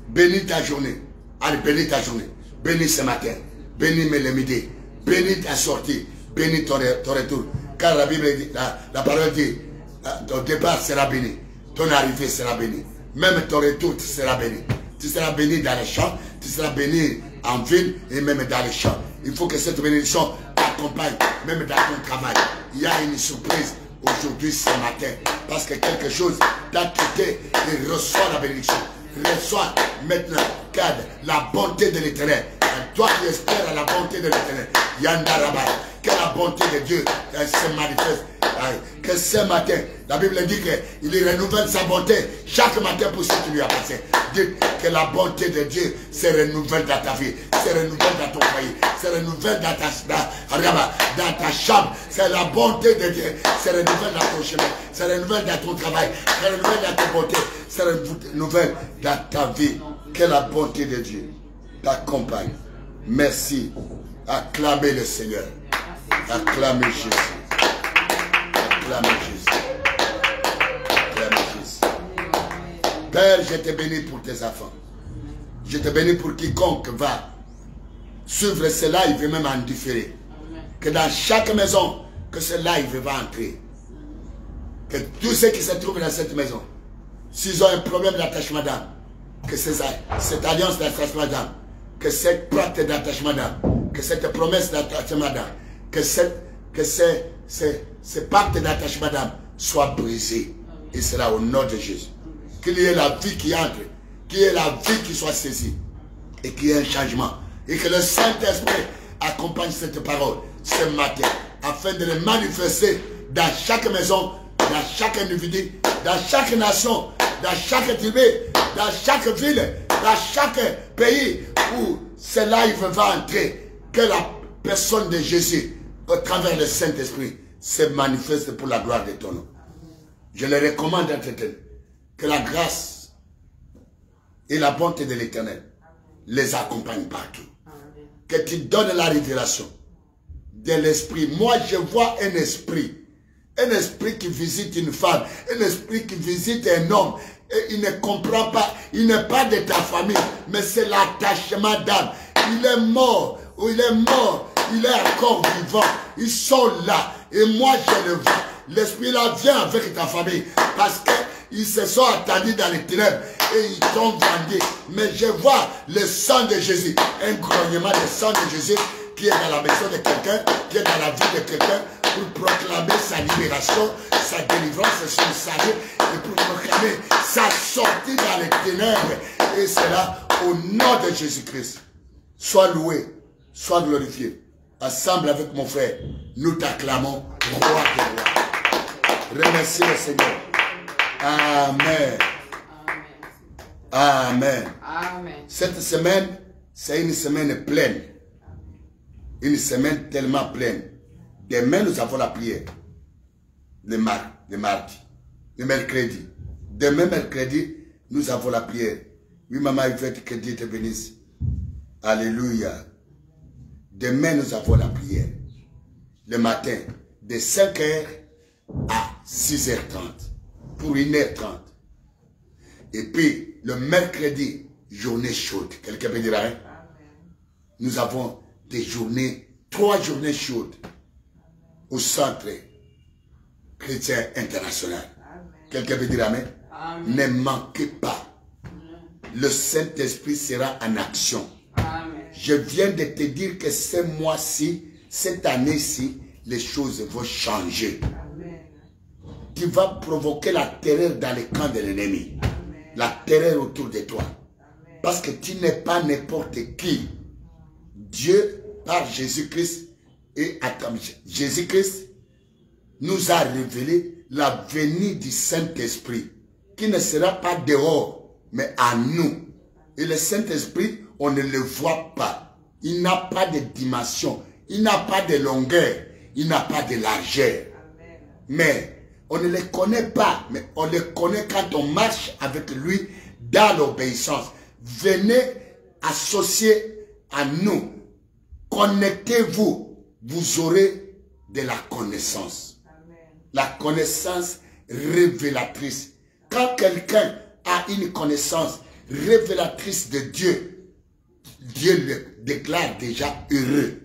Bénis ta journée. Allez, bénis ta journée. Bénis ce matin. Bénis le midi. Bénis ta sortie. Bénis ton retour. Car la Bible dit, la parole dit, ton départ sera béni. Ton arrivée sera bénie. Même ton retour sera béni. Tu seras béni dans les champs. Tu seras béni en ville et même dans les champs. Il faut que cette bénédiction t'accompagne, même dans ton travail. Il y a une surprise aujourd'hui, ce matin, parce que quelque chose t'a quitté et reçoit la bénédiction. Reçois maintenant, cadre, la bonté de l'Éternel. Toi qui espères à la bonté de l'Éternel, Yandaraba, que la bonté de Dieu se manifeste. Que ce matin, la Bible dit qu'il renouvelle sa bonté chaque matin pour ce qui lui a passé. Dites que la bonté de Dieu se renouvelle dans ta vie, se renouvelle dans ton foyer, se renouvelle dans ta chambre. C'est la bonté de Dieu, se renouvelle dans ton chemin, se renouvelle dans ton travail, se renouvelle dans ta beauté, se renouvelle dans ta vie. Que la bonté de Dieu t'accompagne. Merci. Acclamez le Seigneur. Acclamez Jésus. Acclamez Jésus. Acclamez Jésus. Père, je te bénis pour tes enfants. Je te bénis pour quiconque va suivre ce live, même en différé. Que dans chaque maison, que ce live va entrer. Que tous ceux qui se trouvent dans cette maison, s'ils ont un problème d'attachement d'âme, que cette alliance d'attachement d'âme, que cette pacte d'attachement d'âme, que cette promesse d'attachement d'âme, que ce pacte d'attachement d'âme soit brisé. Et cela au nom de Jésus. Qu'il y ait la vie qui entre, qu'il y ait la vie qui soit saisie, et qu'il y ait un changement. Et que le Saint-Esprit accompagne cette parole ce matin, afin de le manifester dans chaque maison, dans chaque individu, dans chaque nation, dans chaque tribu, dans chaque ville, dans chaque pays où ce live va entrer. Que la personne de Jésus, au travers le Saint-Esprit, se manifeste pour la gloire de ton nom. Je le recommande à Éternel, que la grâce et la bonté de l'Éternel les accompagnent partout. Que tu donnes la révélation de l'esprit. Moi, je vois un esprit qui visite une femme, un esprit qui visite un homme, et il ne comprend pas, il n'est pas de ta famille, mais c'est l'attachement d'âme. Il est mort, ou il est mort, il est encore vivant, ils sont là, et moi je le vois. L'esprit là vient avec ta famille, parce qu'ils se sont attendus dans les ténèbres, et ils t'ont vendu. Mais je vois le sang de Jésus, un grognement de sang de Jésus, qui est dans la maison de quelqu'un, qui est dans la vie de quelqu'un, pour proclamer sa libération, sa délivrance, son salut, et pour proclamer sa sortie dans les ténèbres. Et c'est là, au nom de Jésus-Christ. Sois loué, sois glorifié. Ensemble avec mon frère, nous t'acclamons, roi des rois. Remercie le Seigneur. Amen. Amen. Amen. Cette semaine, c'est une semaine pleine. Une semaine tellement pleine. Demain, nous avons la prière. Le mardi. Le mercredi. Demain, mercredi, nous avons la prière. Oui, maman, il veut que Dieu te bénisse. Alléluia. Demain, nous avons la prière. Le matin, de 5h à 6h30. Pour 1h30. Et puis, le mercredi, journée chaude. Quelqu'un peut dire, hein? Nous avons des journées, 3 journées chaudes au centre chrétien international. Quelqu'un peut dire amen? Amen. Ne manquez pas. Le Saint-Esprit sera en action. Amen. Je viens de te dire que ce mois-ci, cette année-ci, les choses vont changer. Amen. Tu vas provoquer la terreur dans les camps de l'ennemi. La terreur autour de toi. Amen. Parce que tu n'es pas n'importe qui. Dieu, par Jésus-Christ, et à Jésus-Christ nous a révélé la venue du Saint-Esprit, qui ne sera pas dehors, mais à nous. Et le Saint-Esprit, on ne le voit pas. Il n'a pas de dimension, il n'a pas de longueur, il n'a pas de largeur. Mais on ne le connaît pas, mais on le connaît quand on marche avec lui dans l'obéissance. Venez associer à nous. Connectez-vous, vous aurez de la connaissance. Amen. La connaissance révélatrice. Quand quelqu'un a une connaissance révélatrice de Dieu, Dieu le déclare déjà heureux.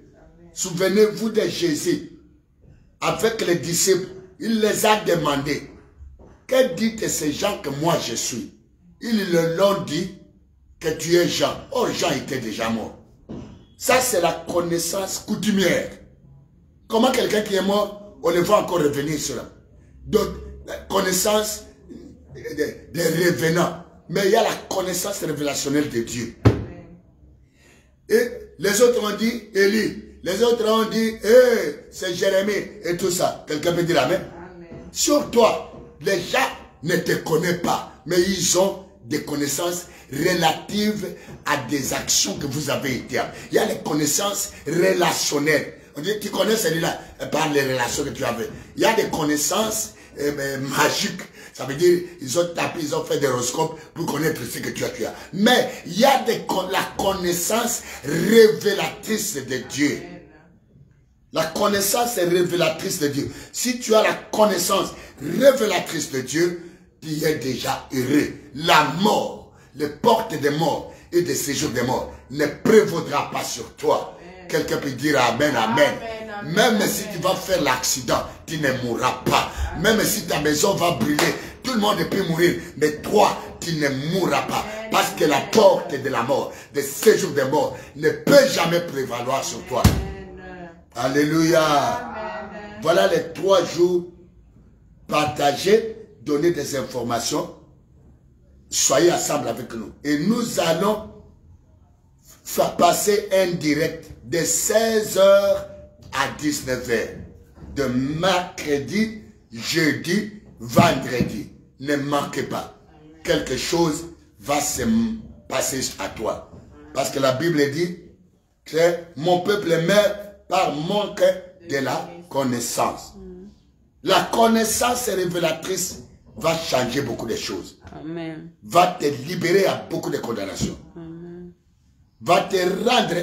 Souvenez-vous de Jésus. Avec les disciples, il les a demandé, que dites ces gens que moi je suis? Ils leur ont dit que tu es Jean. Oh, Jean était déjà mort. Ça, c'est la connaissance coutumière. Comment quelqu'un qui est mort, on le voit encore revenir sur là. Donc, la connaissance des revenants. Mais il y a la connaissance révélationnelle de Dieu. Et les autres ont dit Élie. Les autres ont dit c'est Jérémie et tout ça. Quelqu'un peut dire amen? Amen. Sur toi, les gens ne te connaissent pas, mais ils ont des connaissances relatives à des actions que vous avez été. Il y a les connaissances relationnelles. On dit, tu connais celui-là par les relations que tu avais. Il y a des connaissances magiques. Ça veut dire, ils ont tapé, ils ont fait des horoscopes pour connaître ce que tu as. Mais il y a la connaissance révélatrice de Dieu. La connaissance est révélatrice de Dieu. Si tu as la connaissance révélatrice de Dieu, tu es déjà heureux. La mort, les portes des morts et des séjours des morts ne prévaudra pas sur toi. Quelqu'un peut dire amen, amen. Même si tu vas faire l'accident, tu ne mourras pas. Même si ta maison va brûler, tout le monde peut mourir. Mais toi, tu ne mourras pas. Parce que la porte de la mort, des séjours des morts, ne peut jamais prévaloir sur toi. Alléluia. Voilà les 3 jours. Partagez, donnez des informations. Soyez ensemble avec nous. Et nous allons faire passer un direct de 16h à 19h. De mercredi, jeudi, vendredi. Ne manquez pas. Quelque chose va se passer à toi. Parce que la Bible dit que mon peuple meurt par manque de la connaissance. La connaissance révélatrice va changer beaucoup de choses. Amen. Va te libérer à beaucoup de condamnations. Amen. Va te rendre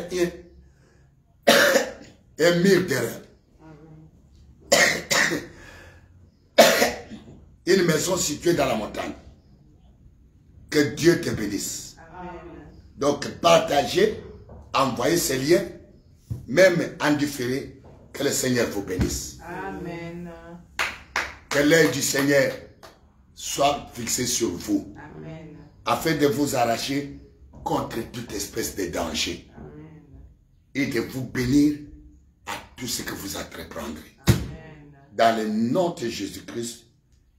un mur d'erreur. Une maison située dans la montagne. Que Dieu te bénisse. Amen. Donc, partagez, envoyez ces liens, même en différé, que le Seigneur vous bénisse. Amen. Que l'œil du Seigneur soit fixé sur vous, Amen. afin de vous arracher contre toute espèce de danger Amen. et de vous bénir à tout ce que vous entreprendrez. Amen. Dans le nom de Jésus-Christ,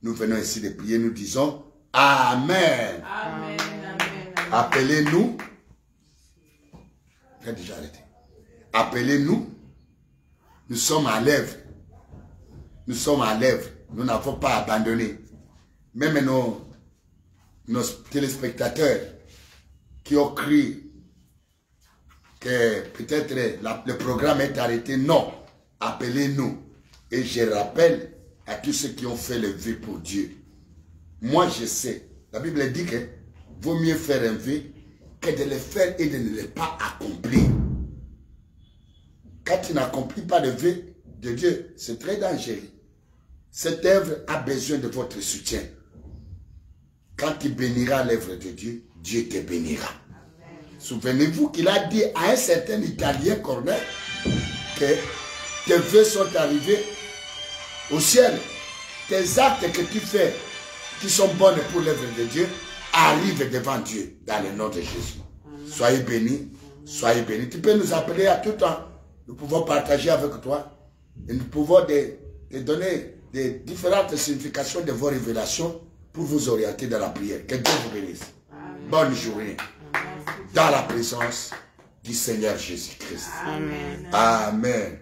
nous venons ici de prier, nous disons Amen. Amen. Amen. Appelez-nous. J'ai déjà arrêté. Appelez-nous. Nous sommes à l'œuvre. Nous sommes à l'œuvre. Nous n'avons pas abandonné. Même nos téléspectateurs qui ont crié que peut-être le programme est arrêté. Non. Appelez-nous. Et je rappelle à tous ceux qui ont fait le vœu pour Dieu. Moi, je sais. La Bible dit que vaut mieux faire un vœu que de le faire et de ne le pas accomplir. Quand tu n'accomplis pas le vœu de Dieu, c'est très dangereux. Cette œuvre a besoin de votre soutien. Quand tu béniras l'œuvre de Dieu, Dieu te bénira. Souvenez-vous qu'il a dit à un certain Italien, Corneille, que tes vœux sont arrivés au ciel. Tes actes que tu fais, qui sont bonnes pour l'œuvre de Dieu, arrivent devant Dieu, dans le nom de Jésus. Soyez bénis, soyez bénis. Tu peux nous appeler à tout temps. Nous pouvons partager avec toi. Et nous pouvons te donner des différentes significations de vos révélations pour vous orienter dans la prière. Que Dieu vous bénisse. Bonne journée. Dans la présence du Seigneur Jésus-Christ. Amen. Amen.